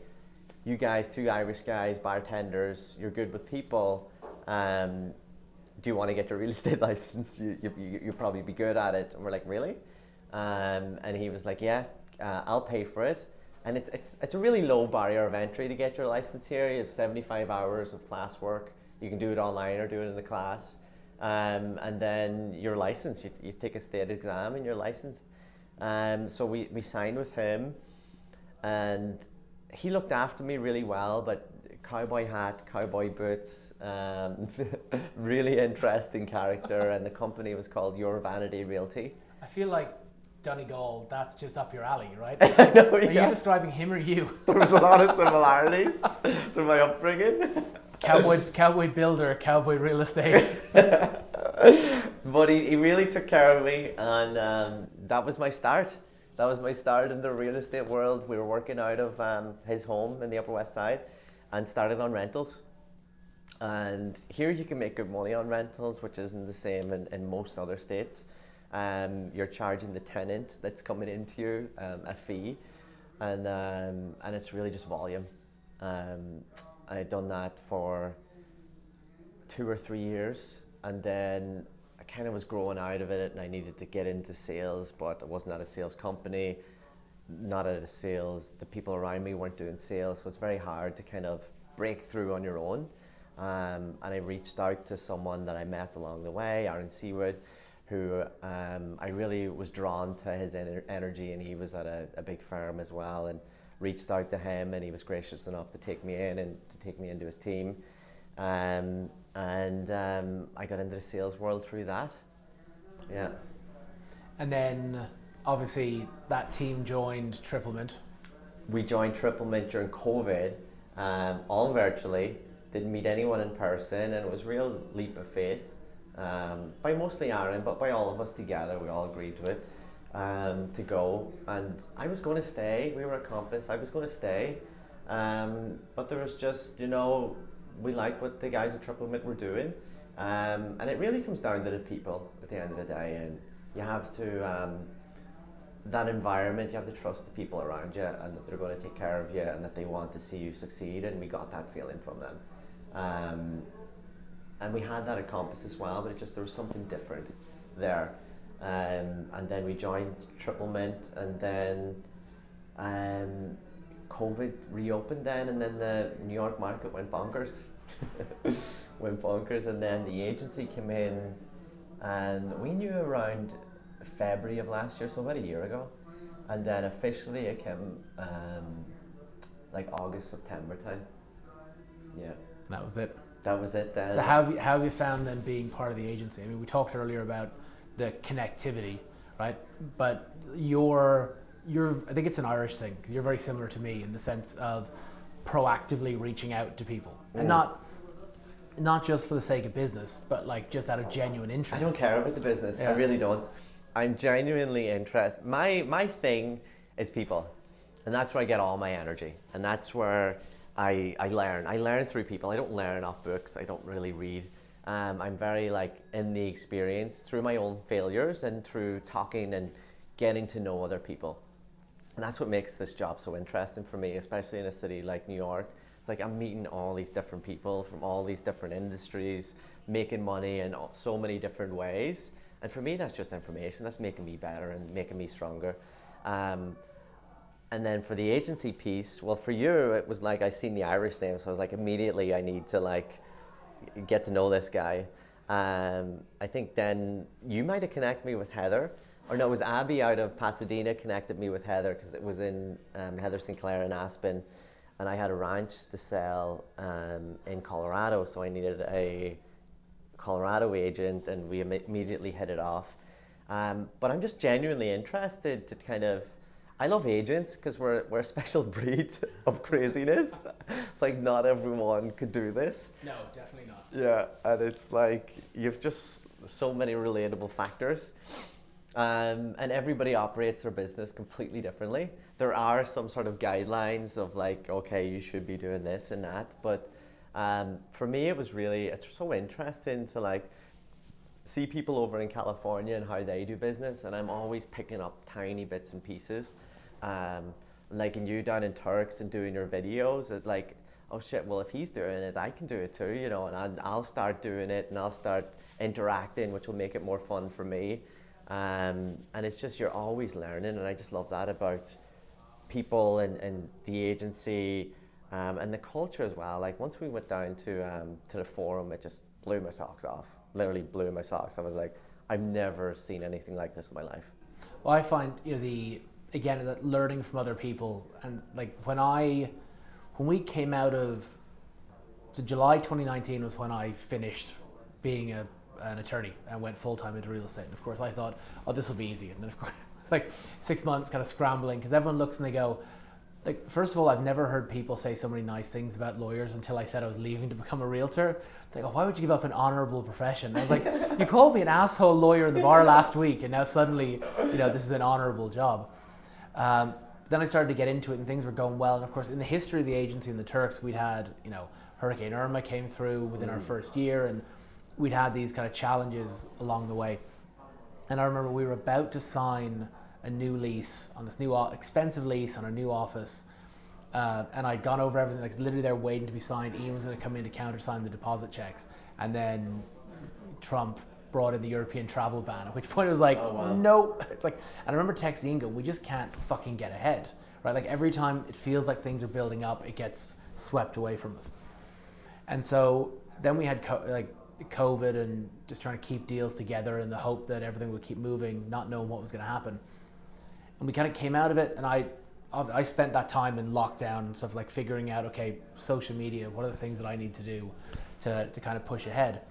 Speaker 2: you guys, 2 Irish guys, bartenders, you're good with people. Do you want to get your real estate license? You'll probably be good at it. And we're like, really? And he was like, yeah, I'll pay for it. And it's a really low barrier of entry to get your license here. You have 75 hours of class work. You can do it online or do it in the class. And then you're licensed. You take a state exam and you're licensed. So we signed with him, and he looked after me really well, but cowboy hat, cowboy boots, really interesting character, and the company was called Your Vanity Realty.
Speaker 1: I feel like Donegal, that's just up your alley, right?
Speaker 2: I know,
Speaker 1: Are you describing him or you?
Speaker 2: There was a lot of similarities to my upbringing.
Speaker 1: Cowboy builder, cowboy real estate.
Speaker 2: But he really took care of me, and that was my start. That was my start in the real estate world. We were working out of his home in the Upper West Side and started on rentals. And here you can make good money on rentals, which isn't the same in most other states. You're charging the tenant that's coming into you a fee, and it's really just volume. I had done that for 2 or 3 years, and then I kind of was growing out of it, and I needed to get into sales, but I wasn't at a sales company, not at a sales. The people around me weren't doing sales, so it's very hard to kind of break through on your own. And I reached out to someone that I met along the way, Aaron Seawood, who I really was drawn to his energy, and he was at a big firm as well, and reached out to him, and he was gracious enough to take me in and to take me into his team. I got into the sales world through that. Yeah.
Speaker 1: And then obviously that team joined Triplement.
Speaker 2: We joined Triplement during COVID, all virtually, didn't meet anyone in person, and it was a real leap of faith. By mostly Aaron, but by all of us together, we all agreed to it, to go. And I was going to stay, we were a compass, I was going to stay, but there was just, we liked what the guys at Triplement were doing. And it really comes down to the people at the end of the day, and you have to, that environment, you have to trust the people around you and that they're going to take care of you and that they want to see you succeed, and we got that feeling from them. And we had that at Compass as well, but it just, there was something different there. And then we joined Triple Mint, and then COVID reopened then, and then the New York market went bonkers. And then the agency came in, and we knew around February of last year, so about a year ago. And then officially it came like August, September time. Yeah.
Speaker 1: That was it.
Speaker 2: That was it then.
Speaker 1: So how have you found then being part of the agency? I mean, we talked earlier about the connectivity, right? But you're I think it's an Irish thing, because you're very similar to me in the sense of proactively reaching out to people, and not just for the sake of business, but like just out of genuine interest.
Speaker 2: I don't care about the business. I really don't. I'm genuinely interested. My thing is people, and that's where I get all my energy, and that's where I learn. I learn through people. I don't learn off books. I don't really read. I'm very like in the experience through my own failures and through talking and getting to know other people. And that's what makes this job so interesting for me, especially in a city like New York. It's like I'm meeting all these different people from all these different industries, making money in so many different ways. And for me, that's just information. That's making me better and making me stronger. And then for the agency piece, well, for you, it was like I seen the Irish name, so I was like, immediately I need to like get to know this guy. I think then you might have connected me with Heather. Or no, it was Abby out of Pasadena connected me with Heather, because it was in Heather Sinclair in Aspen, and I had a ranch to sell in Colorado, so I needed a Colorado agent, and we immediately hit it off. But I'm just genuinely interested to kind of, I love agents because we're a special breed of craziness. It's like not everyone could do this.
Speaker 1: No, definitely not.
Speaker 2: Yeah, and it's like you've just so many relatable factors. And everybody operates their business completely differently. There are some sort of guidelines of like, okay, you should be doing this and that. But for me, it's so interesting to like see people over in California and how they do business. And I'm always picking up tiny bits and pieces. Like in you down in Turks and doing your videos, it's like, oh shit, well, if he's doing it, I can do it too, you know, and I'll start doing it and I'll start interacting, which will make it more fun for me. And it's just, you're always learning, and I just love that about people and the agency and the culture as well. Like once we went down to the forum, it just blew my socks off, literally blew my socks. I was like, I've never seen anything like this in my life.
Speaker 1: Well, I find, you know, that learning from other people, and like when we came out of, so July 2019 was when I finished being an attorney and went full-time into real estate. And of course I thought, oh, this will be easy. And then of course it's like 6 months kind of scrambling, because everyone looks and they go, like, first of all, I've never heard people say so many nice things about lawyers until I said I was leaving to become a realtor. They go, why would you give up an honorable profession? And I was like, you called me an asshole lawyer in the bar last week, and now suddenly, you know, this is an honorable job. Then I started to get into it, and things were going well. And of course, in the history of the agency in the Turks, we'd had, you know, Hurricane Irma came through within our first year, and we'd had these kind of challenges along the way. And I remember we were about to sign a new lease on this new expensive lease on a new office, and I'd gone over everything, like literally they're waiting to be signed. Ian was going to come in to countersign the deposit checks, and then Trump brought in the European travel ban, at which point it was like, oh, wow. No. It's like, and I remember texting Ian going, we just can't fucking get ahead, right? Like every time it feels like things are building up, it gets swept away from us. And so then we had COVID and just trying to keep deals together in the hope that everything would keep moving, not knowing what was going to happen. And we kind of came out of it, and I spent that time in lockdown and stuff, like figuring out, okay, social media, what are the things that I need to do to kind of push ahead.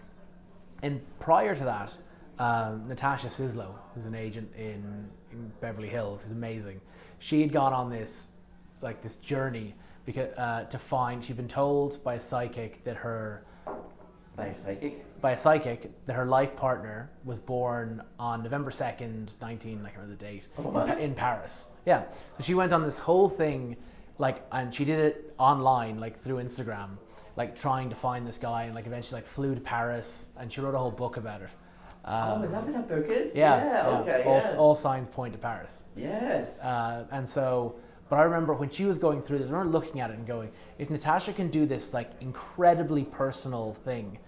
Speaker 1: And prior to that, Natasha Sislow, who's an agent in Beverly Hills, who's amazing, she had gone on this journey because she'd been told by a psychic that her life partner was born on November 2nd, I can't remember the date, in Paris. Yeah. So she went on this whole thing, like, and she did it online, like through Instagram, like trying to find this guy, and like eventually like flew to Paris, and she wrote a whole book about it.
Speaker 2: Is that what that book is?
Speaker 1: Yeah.
Speaker 2: Okay.
Speaker 1: All signs point to Paris.
Speaker 2: Yes.
Speaker 1: And so, but I remember when she was going through this, I remember looking at it and going, if Natasha can do this like incredibly personal thing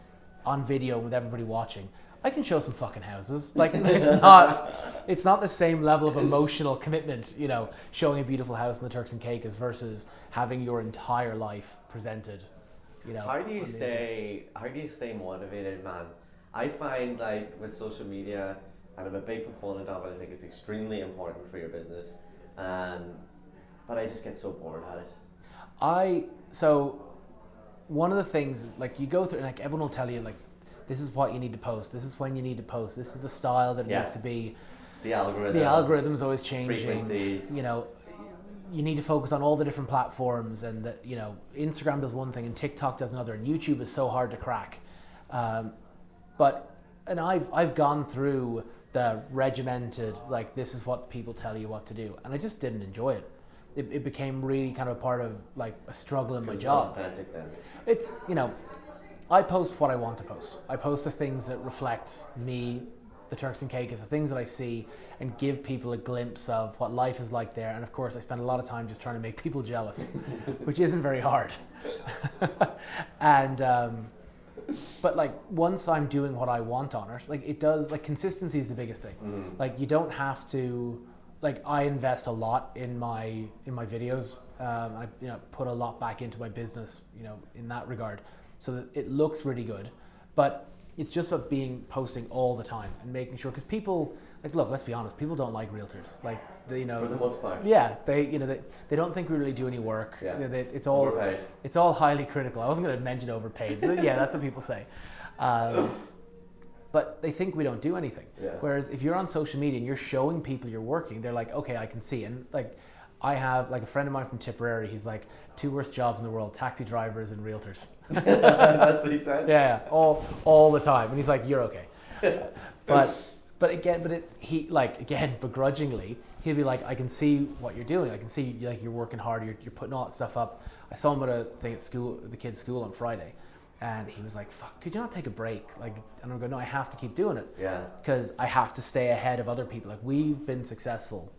Speaker 1: on video with everybody watching, I can show some fucking houses. Like it's not the same level of emotional commitment, you know, showing a beautiful house in the Turks and Caicos versus having your entire life presented, you know.
Speaker 2: How do you stay motivated, man? I find like with social media, and I'm a big proponent of it, I think it's extremely important for your business. But I just get so bored at it.
Speaker 1: So one of the things is, like, you go through and like everyone will tell you like, this is what you need to post, this is when you need to post, this is the style that it needs to be.
Speaker 2: The
Speaker 1: algorithm's always changing.
Speaker 2: Frequencies.
Speaker 1: You know, you need to focus on all the different platforms, and that, you know, Instagram does one thing and TikTok does another, and YouTube is so hard to crack. But I've gone through the regimented, like, this is what people tell you what to do, and I just didn't enjoy it. It became really kind of a part of like a struggle in my job.
Speaker 2: Authentic then.
Speaker 1: It's, you know, I post what I want to post. I post the things that reflect me, the Turks and Caicos, the things that I see, and give people a glimpse of what life is like there. And of course, I spend a lot of time just trying to make people jealous, which isn't very hard. And but like once I'm doing what I want on it, like it does, like consistency is the biggest thing. Like you don't have to. Like I invest a lot in my videos. I put a lot back into my business, you know, in that regard, so that it looks really good. But it's just about posting all the time and making sure, because people, like, look, let's be honest, people don't like realtors. Like, they, you know,
Speaker 2: for the most part.
Speaker 1: Yeah, they don't think we really do any work.
Speaker 2: Yeah.
Speaker 1: It's all highly critical. I wasn't going to mention overpaid, but yeah, that's what people say. But they think we don't do anything.
Speaker 2: Yeah.
Speaker 1: Whereas if you're on social media and you're showing people you're working, they're like, okay, I can see. And like, I have like a friend of mine from Tipperary, he's like, 2 worst jobs in the world, taxi drivers and realtors.
Speaker 2: That's what he says?
Speaker 1: Yeah, all the time. And he's like, you're okay. But begrudgingly, he'll be like, I can see what you're doing. I can see like you're working hard, you're putting all that stuff up. I saw him at a thing at school, the kids' school on Friday. And he was like, fuck, could you not take a break? Like, and I'm going, no, I have to keep doing it.
Speaker 2: Yeah.
Speaker 1: Because I have to stay ahead of other people. Like, we've been successful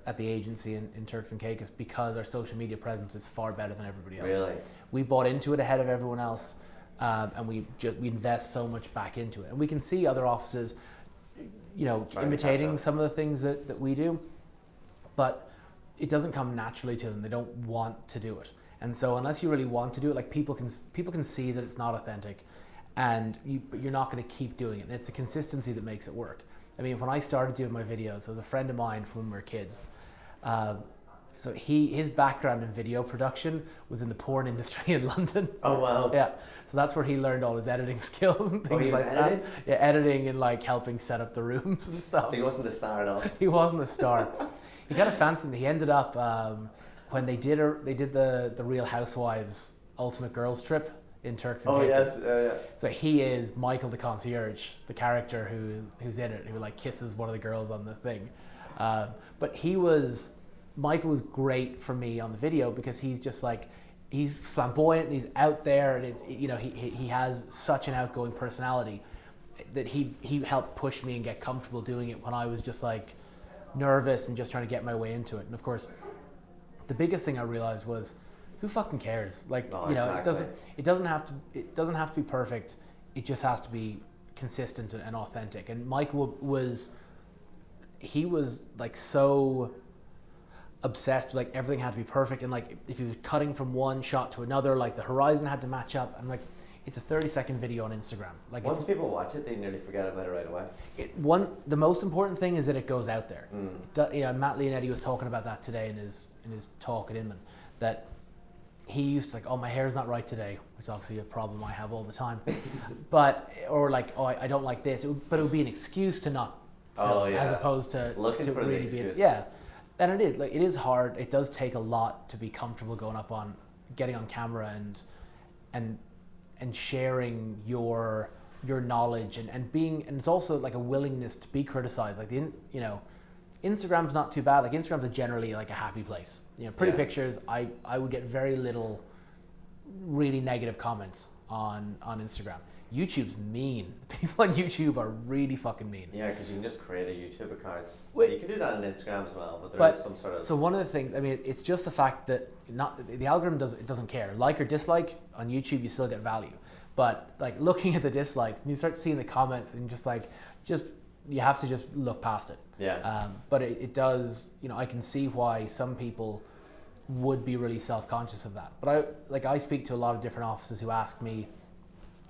Speaker 1: at the agency in Turks and Caicos because our social media presence is far better than everybody else.
Speaker 2: Really?
Speaker 1: We bought into it ahead of everyone else, and we invest so much back into it. And we can see other offices, you know, imitating some of the things that we do, but it doesn't come naturally to them. They don't want to do it. And so unless you really want to do it, like people can see that it's not authentic, and you're not going to keep doing it. And it's the consistency that makes it work. I mean, when I started doing my videos, there was a friend of mine from when we were kids. So his background in video production was in the porn industry in London.
Speaker 2: Oh wow!
Speaker 1: Yeah, so that's where he learned all his editing skills and things like that. Yeah, editing and like helping set up the rooms and stuff.
Speaker 2: He wasn't a star at all.
Speaker 1: He wasn't a star. He kind of fancied me. He ended up. When they did the Real Housewives Ultimate Girls Trip in Turks and Caicos.
Speaker 2: Oh yes, yeah.
Speaker 1: So he is Michael the concierge, the character who's in it, who like kisses one of the girls on the thing. But Michael was great for me on the video because he's just like, he's flamboyant and he's out there, and it's, you know, he has such an outgoing personality that he helped push me and get comfortable doing it when I was just like nervous and just trying to get my way into it. And of course, the biggest thing I realized was, who fucking cares? Like, you know,
Speaker 2: exactly.
Speaker 1: it doesn't have to be perfect. It just has to be consistent and authentic. And Michael was like so obsessed with like everything had to be perfect, and like if he was cutting from one shot to another, like the horizon had to match up. I'm like, it's a 30-second video on Instagram. Like,
Speaker 2: once people watch it, they nearly forget about it right away.
Speaker 1: The most important thing is that it goes out there. You know, Matt Leonetti was talking about that today in his talk at Inman, that he used to like, oh, my hair's not right today, which is obviously a problem I have all the time. But, or like, oh, I don't like this. But it would be an excuse to not film, as opposed to
Speaker 2: looking
Speaker 1: to
Speaker 2: for
Speaker 1: really
Speaker 2: the excuse.
Speaker 1: Yeah. And it is, like, it is hard. It does take a lot to be comfortable getting on camera and sharing your knowledge and it's also like a willingness to be criticized. Like, you know, Instagram's not too bad. Like Instagram's a generally like a happy place. You know, pretty
Speaker 2: Yeah.
Speaker 1: pictures. I would get very little really negative comments on Instagram. YouTube's mean. People on YouTube are really fucking mean.
Speaker 2: Yeah, because you can just create a YouTube account.
Speaker 1: Wait.
Speaker 2: You can do that on Instagram as well, but
Speaker 1: But-
Speaker 2: there is some sort of.
Speaker 1: So one of the things, I mean, it's just the fact that the algorithm doesn't care. Like or dislike on YouTube, you still get value. But like looking at the dislikes, and you start seeing the comments, and you have to just look past it.
Speaker 2: Yeah.
Speaker 1: But it does, you know, I can see why some people would be really self-conscious of that. But I speak to a lot of different offices who ask me,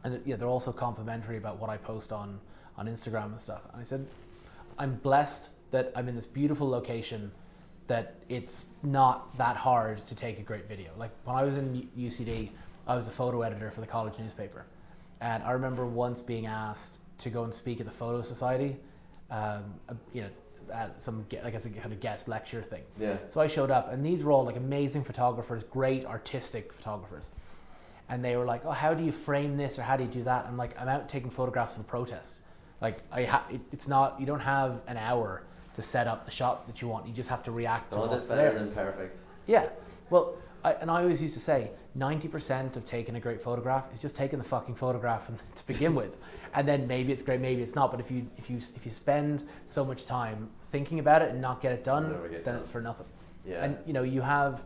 Speaker 1: and they're also complimentary about what I post on Instagram and stuff. And I said, I'm blessed that I'm in this beautiful location, that it's not that hard to take a great video. Like when I was in UCD, I was the photo editor for the college newspaper. And I remember once being asked to go and speak at the Photo Society, you know, at some, I guess, a kind of guest lecture thing.
Speaker 2: Yeah.
Speaker 1: So I showed up, and these were all like amazing photographers, great artistic photographers. And they were like, oh, how do you frame this, or how do you do that? I'm like, I'm out taking photographs of a protest. Like, it's not, you don't have an hour to set up the shot that you want. You just have to react to what's
Speaker 2: better
Speaker 1: there.
Speaker 2: than perfect.
Speaker 1: Yeah. Well, I always used to say 90% of taking a great photograph is just taking the fucking photograph to begin with, and then maybe it's great, maybe it's not. But if you spend so much time thinking about it and not get it done, then it's for nothing.
Speaker 2: Yeah.
Speaker 1: And you know, you have,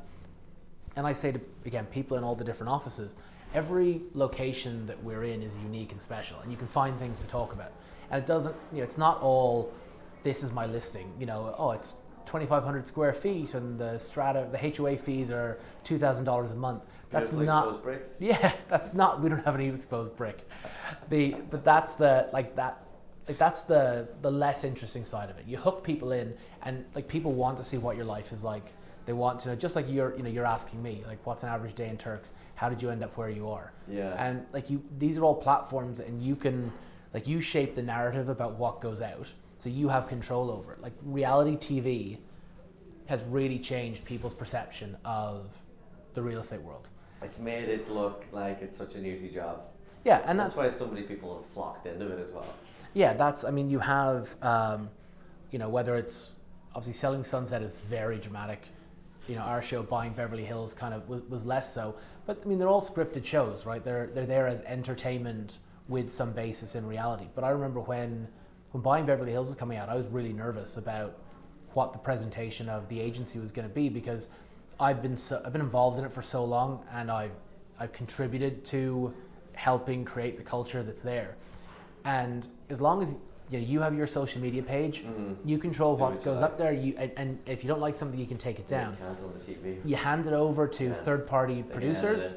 Speaker 1: and I say to again people in all the different offices, every location that we're in is unique and special, and you can find things to talk about. And it doesn't, you know, it's not all, this is my listing. You know, oh, it's 2,500 square feet, and the HOA fees are $2,000 a month. That's not
Speaker 2: exposed brick.
Speaker 1: Yeah, that's not. We don't have any exposed brick. But that's the that's the less interesting side of it. You hook people in, and like people want to see what your life is like. They want to know, just like you're asking me, like, what's an average day in Turks? How did you end up where you are?
Speaker 2: Yeah.
Speaker 1: And like these are all platforms, and you can, like, you shape the narrative about what goes out. So you have control over it. Like reality TV has really changed people's perception of the real estate world.
Speaker 2: It's made it look like it's such an easy job.
Speaker 1: Yeah, and
Speaker 2: that's why so many people have flocked into it as well.
Speaker 1: Yeah, I mean, you have, you know, whether it's obviously Selling Sunset is very dramatic. You know, our show Buying Beverly Hills kind of was less so. But I mean, they're all scripted shows, right? They're there as entertainment with some basis in reality. But I remember when Buying Beverly Hills was coming out, I was really nervous about what the presentation of the agency was going to be, because I've been involved in it for so long, and I've contributed to helping create the culture that's there. And as long as you have your social media page, you control what goes up there. And if you don't like something, you can take it down.
Speaker 2: You can't on the TV.
Speaker 1: You hand it over to third-party producers,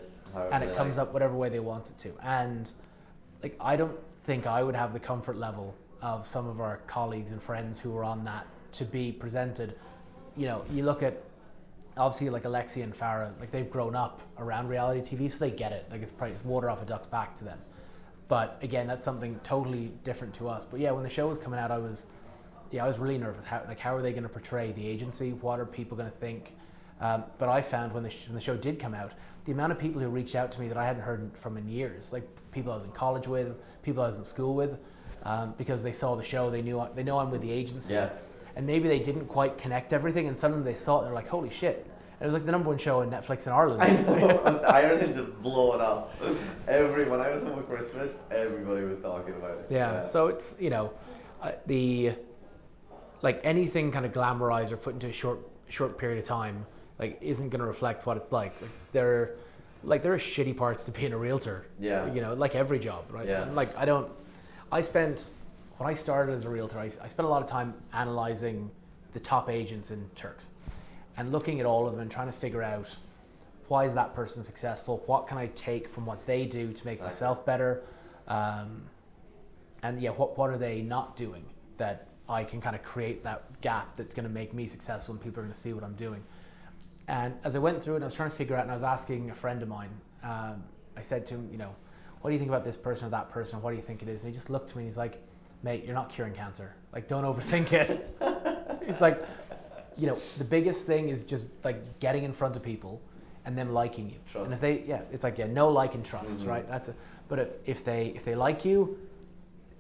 Speaker 1: and it comes up whatever way they want it to. And like, I don't think I would have the comfort level of some of our colleagues and friends who were on that to be presented. You know, you look at obviously like Alexia and Farah, like they've grown up around reality TV, so they get it. Like it's water off a duck's back to them. But again, that's something totally different to us. But yeah, when the show was coming out, I was really nervous. How are they going to portray the agency? What are people going to think? But I found when the show did come out, the amount of people who reached out to me that I hadn't heard from in years, like people I was in college with, people I was in school with, because they saw the show, they know I'm with the agency.
Speaker 2: Yeah.
Speaker 1: And maybe they didn't quite connect everything, and suddenly they saw it and they're like, holy shit. And it was like the #1 show in Netflix in Ireland.
Speaker 2: I know, Ireland is blowing up. When I was home at Christmas, everybody was talking about it.
Speaker 1: Yeah, so it's, you know, like anything kind of glamorized or put into a short period of time, like isn't going to reflect what it's like. There are shitty parts to being a realtor.
Speaker 2: Yeah.
Speaker 1: You know, like every job, right?
Speaker 2: Yeah.
Speaker 1: And like when I started as a realtor, I spent a lot of time analyzing the top agents in Turks and looking at all of them and trying to figure out, why is that person successful? What can I take from what they do to make myself better? And yeah, what are they not doing that I can kind of create that gap that's going to make me successful and people are going to see what I'm doing? And as I went through it, I was trying to figure out, and I was asking a friend of mine, I said to him, you know, what do you think about this person or that person? What do you think it is? And he just looked to me and he's like, mate, you're not curing cancer. Like, don't overthink it. He's like, you know, the biggest thing is just like getting in front of people and them liking you.
Speaker 2: Trust.
Speaker 1: And if they, it's like, know, like, and trust, right? But if they like you,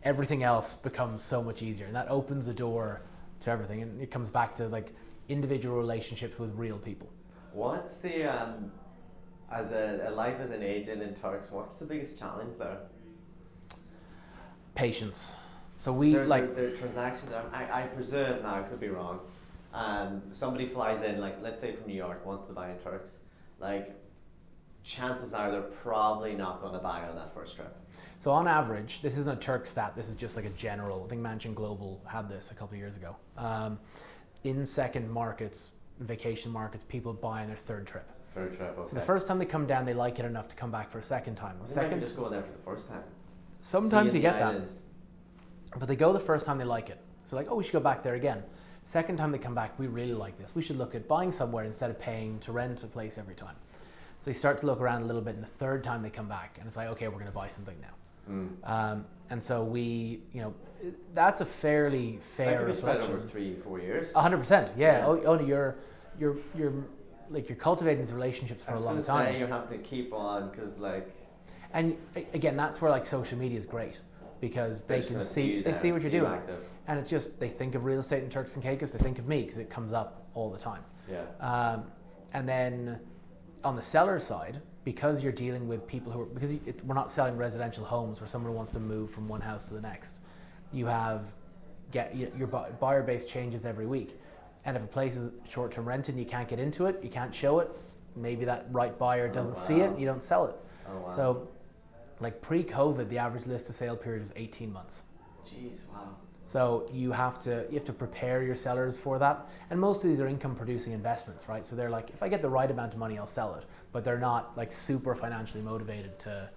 Speaker 1: everything else becomes so much easier, and that opens the door to everything, and it comes back to like individual relationships with real people.
Speaker 2: What's the as a life as an agent in Turks? What's the biggest challenge there?
Speaker 1: Patience. So their
Speaker 2: transactions. I presume, now I could be wrong. Somebody flies in, like let's say from New York, wants to buy in Turks. Like, chances are they're probably not going to buy on that first trip.
Speaker 1: So on average, this isn't a Turk stat. This is just like a general. I think Mansion Global had this a couple of years ago. In second markets, vacation markets, people buy on their third trip.
Speaker 2: Third trip. Okay.
Speaker 1: So the first time they come down, they like it enough to come back for a second time.
Speaker 2: Maybe just go there for the first time.
Speaker 1: Sometimes you get that, but they go the first time, they like it. So like, oh, we should go back there again. Second time they come back, we really like this. We should look at buying somewhere instead of paying to rent a place every time. So they start to look around a little bit, and the third time they come back, and it's like, okay, we're going to buy something now. And so we, that's a fairly fair
Speaker 2: reflection. That could be spread over 3-4 years.
Speaker 1: 100%, yeah. Oh, you're like you're cultivating these relationships for a long time.
Speaker 2: Say you have to keep on, because like.
Speaker 1: And again, that's where like social media is great, because they can see what you're doing, and it's just they think of real estate in Turks and Caicos, they think of me because it comes up all the time.
Speaker 2: Yeah.
Speaker 1: And then on the seller side, because you're dealing with people we're not selling residential homes where someone wants to move from one house to the next. You have your buyer base changes every week, and if a place is short-term rented and you can't get into it, you can't show it, maybe that right buyer doesn't see it, you don't sell it.
Speaker 2: Oh, wow.
Speaker 1: So like pre-COVID, the average list to sale period was 18 months.
Speaker 2: Jeez, wow.
Speaker 1: So you have to prepare your sellers for that. And most of these are income producing investments, right? So they're like, if I get the right amount of money, I'll sell it. But they're not like super financially motivated to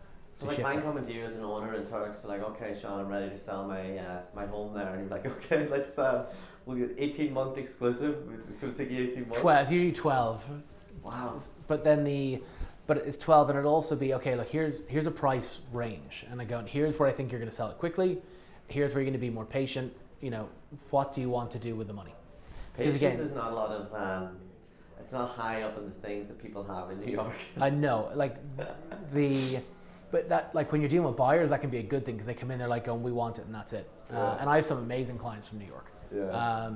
Speaker 2: like
Speaker 1: shift
Speaker 2: I'm coming to you as an owner in Turks, like, okay, Sean, I'm ready to sell my home there. And you're like, okay, let's, we'll get 18-month exclusive. It's going to take you 18 months.
Speaker 1: It's usually 12.
Speaker 2: Wow.
Speaker 1: But then but it's 12, and it'll also be, okay, look, here's a price range. And I go, here's where I think you're going to sell it quickly. Here's where you're going to be more patient. What do you want to do with the money?
Speaker 2: Patience is not a lot of, it's not high up in the things that people have in New York.
Speaker 1: I know, but that, like when you're dealing with buyers, that can be a good thing, because they come in, they're like going, we want it, and that's it. And I have some amazing clients from New York.
Speaker 2: Yeah.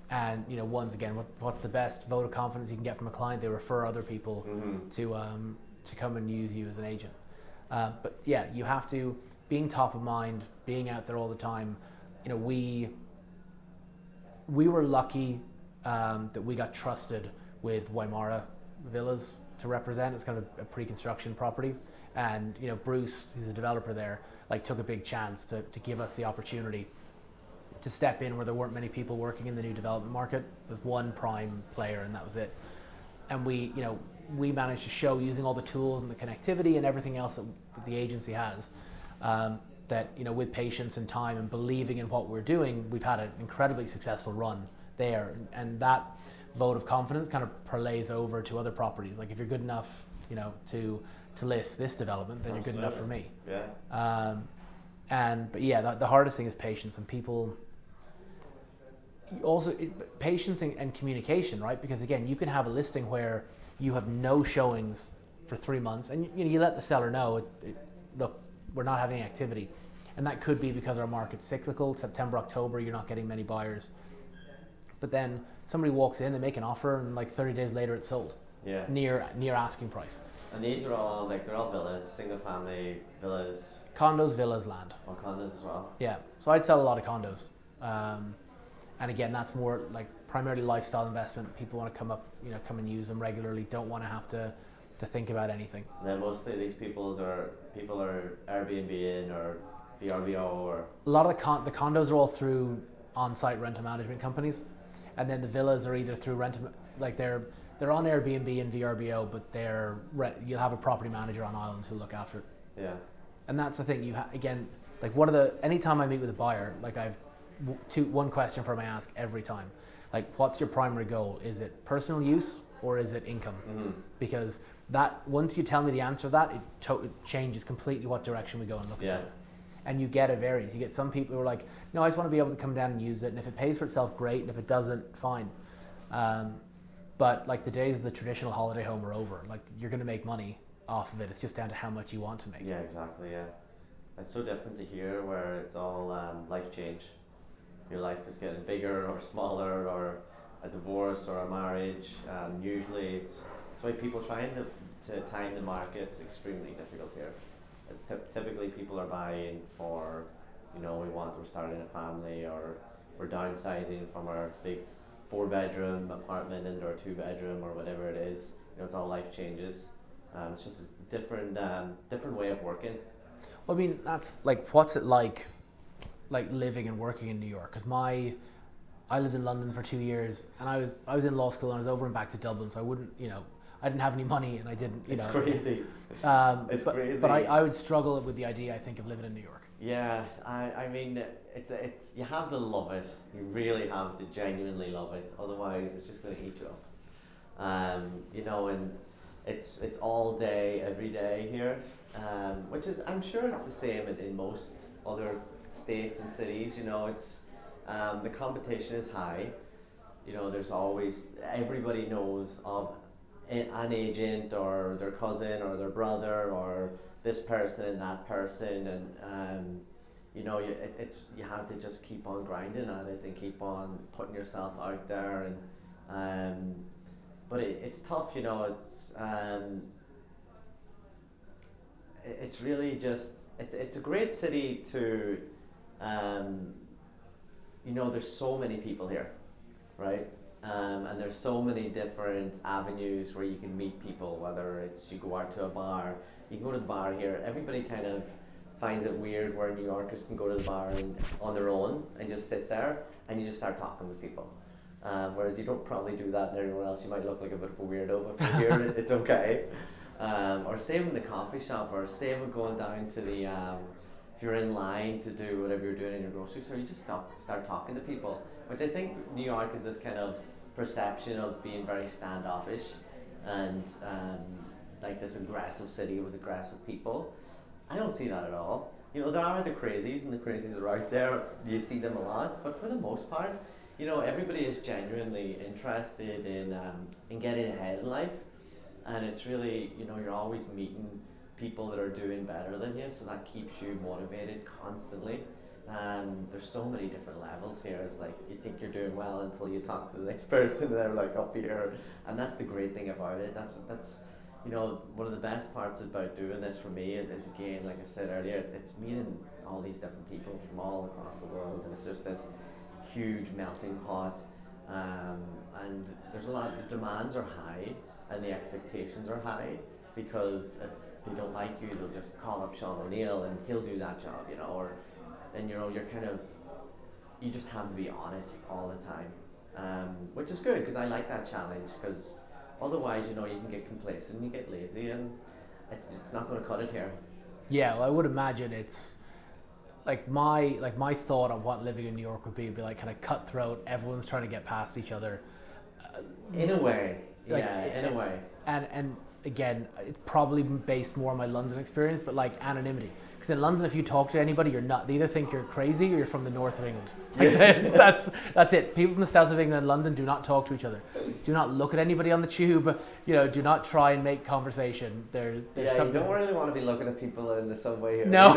Speaker 1: And once again, what's the best vote of confidence you can get from a client? They refer other people to come and use you as an agent. But yeah, you have to, being top of mind, being out there all the time. We were lucky that we got trusted with Waimara Villas to represent. It's kind of a pre-construction property, and Bruce, who's a developer there, like took a big chance to give us the opportunity to step in where there weren't many people working in the new development market. There was one prime player, and that was it. And we managed to show, using all the tools and the connectivity and everything else that the agency has, that with patience and time and believing in what we're doing, we've had an incredibly successful run there. And that vote of confidence kind of parlays over to other properties. Like if you're good enough, to list this development, then you're good enough for me.
Speaker 2: Yeah.
Speaker 1: But yeah, the hardest thing is patience, and people. Also, patience and communication, right? Because again, you can have a listing where you have no showings for 3 months, and you let the seller know, look, we're not having activity, and that could be because our market's cyclical. September, October, you're not getting many buyers. But then somebody walks in, they make an offer, and like 30 days later, it's sold.
Speaker 2: Yeah.
Speaker 1: Near asking price.
Speaker 2: And these are all they're all villas, single family villas.
Speaker 1: Condos, villas, land.
Speaker 2: Or condos as well.
Speaker 1: Yeah. So I'd sell a lot of condos. And again, that's more like primarily lifestyle investment. People want to come and use them regularly. Don't want to have to think about anything.
Speaker 2: And then mostly these people are Airbnb in or VRBO or.
Speaker 1: A lot of the condos are all through on-site rental management companies, and then the villas are either through they're on Airbnb and VRBO, but you'll have a property manager on island who'll look after it.
Speaker 2: Yeah.
Speaker 1: And that's the thing. Anytime I meet with a buyer, like I've one question for them I ask every time, like, what's your primary goal? Is it personal use or is it income? Mm-hmm. Because that, once you tell me the answer to that, it changes completely what direction we go and look at those. And it varies. You get some people who are like, no, I just want to be able to come down and use it, and if it pays for itself, great, and if it doesn't, fine. But like the days of the traditional holiday home are over. Like, you're going to make money off of it. It's just down to how much you want to make.
Speaker 2: Yeah, exactly. Yeah, it's so different to here, where it's all life change. your life is getting bigger or smaller, or a divorce or a marriage. Usually it's why people trying to time the market's extremely difficult here. It's typically people are buying for, we're starting a family, or we're downsizing from our big 4-bedroom apartment into our 2-bedroom, or whatever it is. It's all life changes. It's just a different way of working.
Speaker 1: Well, I mean, that's like, what's it like living and working in New York? Because I lived in London for 2 years, and I was in law school, and I was over and back to Dublin, so I wouldn't, I didn't have any money, and I didn't,
Speaker 2: It's crazy. It's crazy.
Speaker 1: But I would struggle with the idea, I think, of living in New York.
Speaker 2: Yeah, I mean, it's you have to love it. You really have to genuinely love it. Otherwise, it's just going to eat you up. And it's all day, every day here, which is, I'm sure it's the same in most other states and cities. It's the competition is high. There's always, everybody knows of an agent or their cousin or their brother or this person and that person, and you have to just keep on grinding at it and keep on putting yourself out there, and but it's tough. It's really just it's a great city to there's so many people here, right? And there's so many different avenues where you can meet people, whether it's you go out to a bar. You can go to the bar here. Everybody kind of finds it weird where New Yorkers can go to the bar on their own and just sit there and you just start talking with people. Whereas you don't probably do that in everywhere else. You might look like a bit of a weirdo, but here it's okay. Or same in the coffee shop, or same with going down to the, if you're in line to do whatever you're doing in your grocery store, you just start talking to people. Which I think New York is this kind of perception of being very standoffish and like this aggressive city with aggressive people. I don't see that at all. There are the crazies, and the crazies are out there. You see them a lot, but for the most part, everybody is genuinely interested in getting ahead in life, and it's really, you're always meeting people that are doing better than you, so that keeps you motivated constantly. There's so many different levels here. It's like you think you're doing well until you talk to the next person, and they're like up here, and that's the great thing about it. That's one of the best parts about doing this for me is again, like I said earlier, it's meeting all these different people from all across the world, and it's just this huge melting pot. And there's a lot. The demands are high, and the expectations are high, because if they don't like you, they'll just call up Sean O'Neill and he'll do that job, or then you're kind of, you just have to be on it all the time, which is good, because I like that challenge, because otherwise, you can get complacent and you get lazy, and it's not going to cut it here.
Speaker 1: Yeah, well, I would imagine it's like my thought on what living in New York would be like kind of cutthroat. Everyone's trying to get past each other.
Speaker 2: In a way,
Speaker 1: like,
Speaker 2: yeah, in a way.
Speaker 1: And again, it's probably based more on my London experience, but like anonymity. Because in London, if you talk to anybody, they either think you're crazy or you're from the north of England. Like, that's it. People from the south of England and London do not talk to each other. Do not look at anybody on the tube. Do not try and make conversation. There's something.
Speaker 2: You don't really want to be looking at people in the subway here.
Speaker 1: No.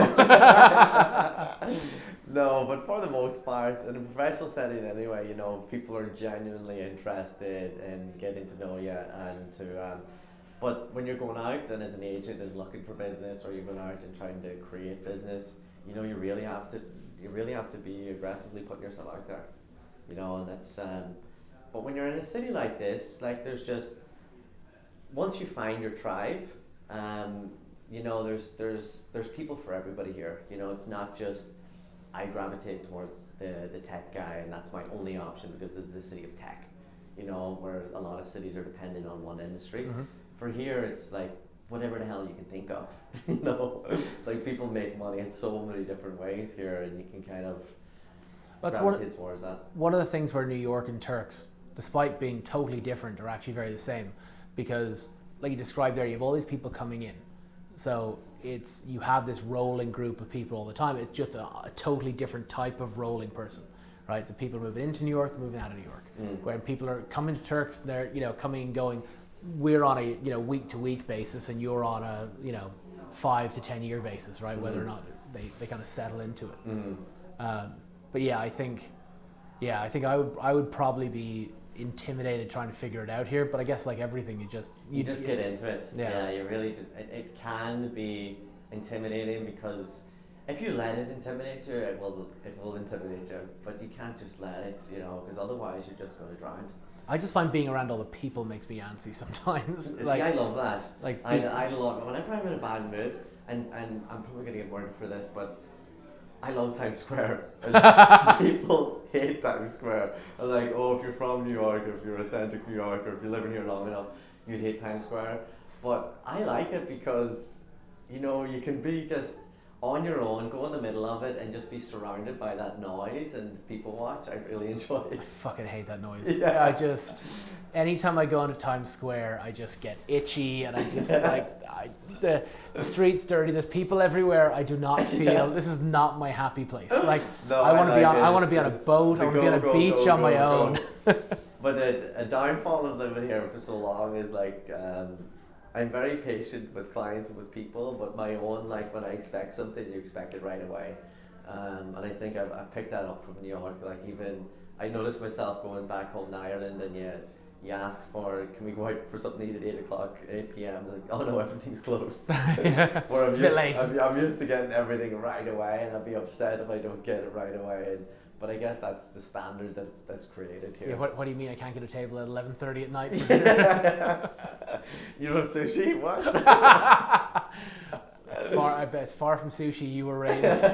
Speaker 2: No, but for the most part, in a professional setting anyway, people are genuinely interested in getting to know you, and to. But when you're going out and as an agent and looking for business, or you're going out and trying to create business, you really have to be aggressively putting yourself out there, and that's. But when you're in a city like this, like there's just, once you find your tribe, there's people for everybody here. It's not just I gravitate towards the tech guy and that's my only option because this is a city of tech, where a lot of cities are dependent on one industry. Mm-hmm. For here, it's like whatever the hell you can think of. It's like people make money in so many different ways here, and you can kind of gravitate towards that. One
Speaker 1: of the things where New York and Turks, despite being totally different, are actually very the same, because like you described there, you have all these people coming in, so you have this rolling group of people all the time. It's just a totally different type of rolling person, right? So people moving into New York, they're moving out of New York. When people are coming to Turks, they're coming and going. We're on a week to week basis, and you're on a 5 to 10 year basis, right? Mm-hmm. Whether or not they kind of settle into it. Mm-hmm. But yeah, I think Yeah, I think I would probably be intimidated trying to figure it out here, but I guess like everything,
Speaker 2: you just get into it.
Speaker 1: Yeah.
Speaker 2: You really just it can be intimidating because if you let it intimidate you, it will intimidate you. But you can't just let it, because otherwise you're just going to drown.
Speaker 1: I just find being around all the people makes me antsy sometimes.
Speaker 2: See, I love that.
Speaker 1: Like
Speaker 2: I love it. Whenever I'm in a bad mood, and I'm probably going to get worded for this, but I love Times Square. And people hate Times Square. I'm like, oh, if you're from New York, if you're authentic New Yorker, if you're living here long enough, you'd hate Times Square. But I like it because, you can be just on your own, go in the middle of it, and just be surrounded by that noise and people watch. I really enjoy it.
Speaker 1: I fucking hate that noise.
Speaker 2: Yeah.
Speaker 1: Anytime I go into Times Square, I just get itchy, and I just the street's dirty. There's people everywhere. I do not feel this is not my happy place. Like
Speaker 2: No,
Speaker 1: I want to be on.
Speaker 2: it.
Speaker 1: I want to be on a boat. I want to be on a beach on my own.
Speaker 2: But a downfall of living here for so long is like I'm very patient with clients and with people, but my own, like when I expect something, you expect it right away. And I think I picked that up from New York. Like even I noticed myself going back home to Ireland, and you ask for, can we go out for something to eat at 8 o'clock, 8 p.m. Like, oh no, everything's closed.
Speaker 1: Yeah, it's a bit late.
Speaker 2: I'm used to getting everything right away, and I'll be upset if I don't get it right away. But I guess that's the standard that's created here.
Speaker 1: Yeah, what do you mean I can't get a table at 11:30 at night?
Speaker 2: You love sushi? What?
Speaker 1: I bet it's far from sushi you were raised.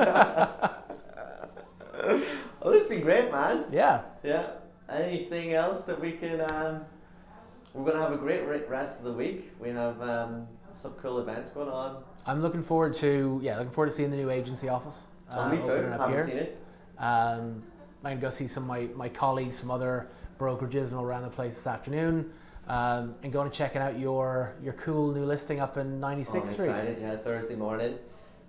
Speaker 2: Oh, this has been great, man.
Speaker 1: Yeah.
Speaker 2: Yeah. Anything else that we can? We're gonna have a great rest of the week. We have some cool events going on.
Speaker 1: I'm looking forward to seeing the new agency office.
Speaker 2: Me too. Haven't seen it.
Speaker 1: I'm going to go see some of my colleagues from other brokerages and all around the place this afternoon, and going to checking out your cool new listing up in 96th Street.
Speaker 2: I'm excited. Yeah, Thursday morning.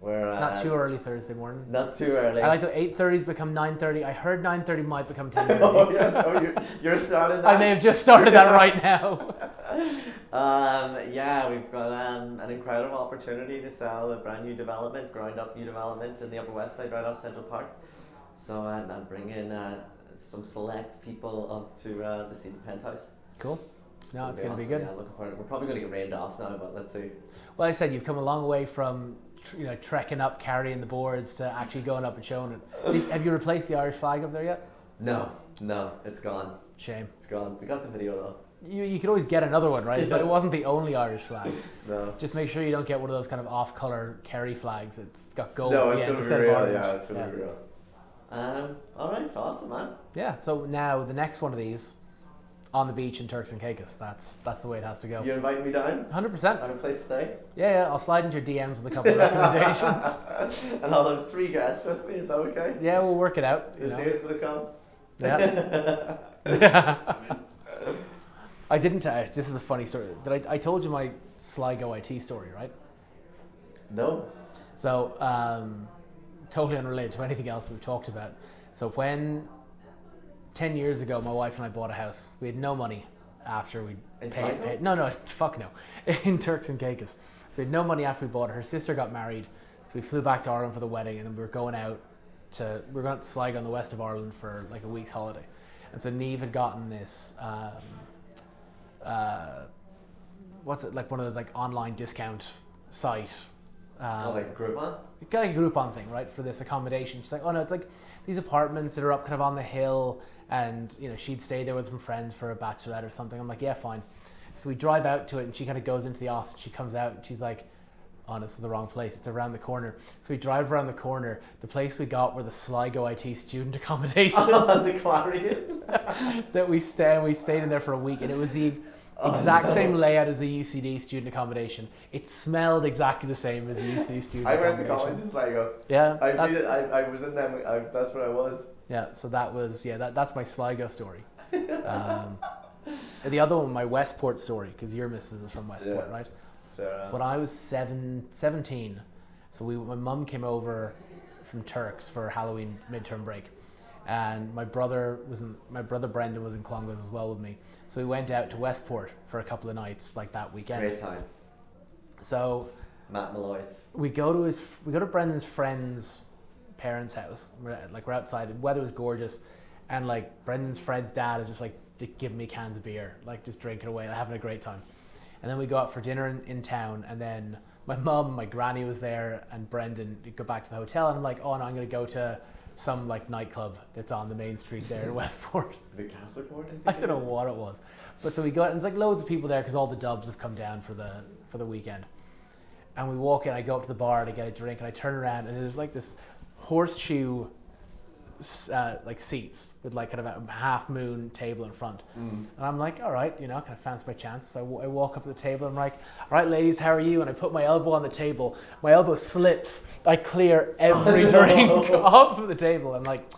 Speaker 2: We're
Speaker 1: not too early Thursday morning.
Speaker 2: Not too early.
Speaker 1: I like the 8:30s become 9:30. I heard 9:30 might become 10:30.
Speaker 2: Oh yeah, you're starting that.
Speaker 1: I may have just started that right now.
Speaker 2: Yeah, we've got an incredible opportunity to sell a brand new development, ground up new development in the Upper West Side, right off Central Park. So I'm bringing some select people up to the Cedar Penthouse.
Speaker 1: Cool. No, it's going to be
Speaker 2: awesome.
Speaker 1: good.
Speaker 2: Yeah, looking forward. We're probably going to get rained off now, but let's see.
Speaker 1: Well, I said you've come a long way from trekking up, carrying the boards to actually going up and showing it. Have you replaced the Irish flag up there yet?
Speaker 2: No, it's gone.
Speaker 1: Shame.
Speaker 2: It's gone. We got the video though.
Speaker 1: You could always get another one, right? So it wasn't the only Irish flag.
Speaker 2: No.
Speaker 1: Just make sure you don't get one of those kind of off-color Kerry flags. It's got gold
Speaker 2: No,
Speaker 1: at the
Speaker 2: it's
Speaker 1: end
Speaker 2: going to
Speaker 1: instead
Speaker 2: be
Speaker 1: of
Speaker 2: real.
Speaker 1: orange.
Speaker 2: Yeah, it's going to be real. All right, awesome, man.
Speaker 1: Yeah. So now the next one of these, on the beach in Turks and Caicos. That's the way it has to go.
Speaker 2: You inviting me down?
Speaker 1: 100%.
Speaker 2: I have a place to stay.
Speaker 1: Yeah. I'll slide into your DMs with a couple of recommendations.
Speaker 2: And I'll have 3 guests with me. Is that okay?
Speaker 1: Yeah, we'll work it out.
Speaker 2: Is Dave's going to come?
Speaker 1: Yeah. I didn't. This is a funny story. I told you my Sligo IT story, right?
Speaker 2: No.
Speaker 1: So, totally unrelated to anything else we've talked about. So when 10 years ago, my wife and I bought a house. We had no money after we paid. No, fuck no. In Turks and Caicos. So we had no money after we bought it. Her sister got married, so we flew back to Ireland for the wedding, and then we were going to Sligo in the west of Ireland for like a week's holiday. And so Niamh had gotten this, what's it, like one of those like online discount site.
Speaker 2: Like Groupon?
Speaker 1: Like a Groupon thing, right, for this accommodation. She's like, oh no, it's like these apartments that are up kind of on the hill, and she'd stay there with some friends for a bachelorette or something. I'm like, yeah, fine. So we drive out to it, and she kind of goes into the office, she comes out, and she's like, oh, this is the wrong place, it's around the corner. So we drive around the corner. The place we got were the Sligo IT student accommodation.
Speaker 2: The Clarion.
Speaker 1: That we stayed in there for a week, and it was the exact same layout as a UCD student accommodation. It smelled exactly the same as a UCD student
Speaker 2: I
Speaker 1: accommodation.
Speaker 2: went to college in Sligo.
Speaker 1: Yeah.
Speaker 2: I was in them. That's where I was.
Speaker 1: Yeah, so that's my Sligo story. The other one, my Westport story, because your missus is from Westport, right?
Speaker 2: So,
Speaker 1: when I was 17, so my mum came over from Turks for Halloween midterm break, and my brother Brendan was in Clongowes as well with me. So we went out to Westport for a couple of nights like that weekend.
Speaker 2: Great time.
Speaker 1: So
Speaker 2: Matt Malloy's.
Speaker 1: we go to Brendan's friend's parents' house. We're outside. The weather was gorgeous, and like Brendan's friend's dad is just like giving me cans of beer, like just drinking away, like, having a great time. And then we go out for dinner in town, and then my mum, my granny was there, and Brendan go back to the hotel, and I'm like, oh no, I'm gonna go to some like nightclub that's on the main street there in Westport.
Speaker 2: The Castle Court,
Speaker 1: I don't know what it was, but so we go out, and there's like loads of people there because all the Dubs have come down for the weekend. And we walk in, I go up to the bar to get a drink, and I turn around, and there's like this horseshoe like seats with like kind of a half moon table in front. And I'm like, all right, kind of fancy my chance. So I walk up to the table, and I'm like, all right, ladies, how are you? And I put my elbow on the table. My elbow slips. I clear every drink off of the table. I'm like,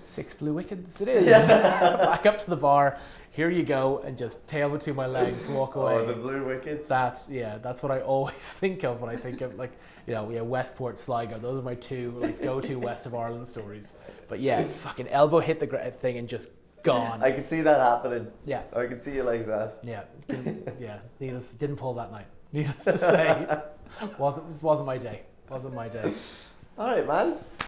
Speaker 1: 6 blue wickets it is. Back up to the bar. Here you go, and just tail between my legs, walk away.
Speaker 2: Oh, the blue wickets.
Speaker 1: That's what I always think of when I think of like, Westport, Sligo. Those are my two like go-to West of Ireland stories. But yeah, fucking elbow hit the thing and just gone.
Speaker 2: I could see that happening.
Speaker 1: Yeah.
Speaker 2: I could see you like that.
Speaker 1: Yeah. Didn't pull that night. Needless to say, wasn't my day. Wasn't my day.
Speaker 2: All right, man.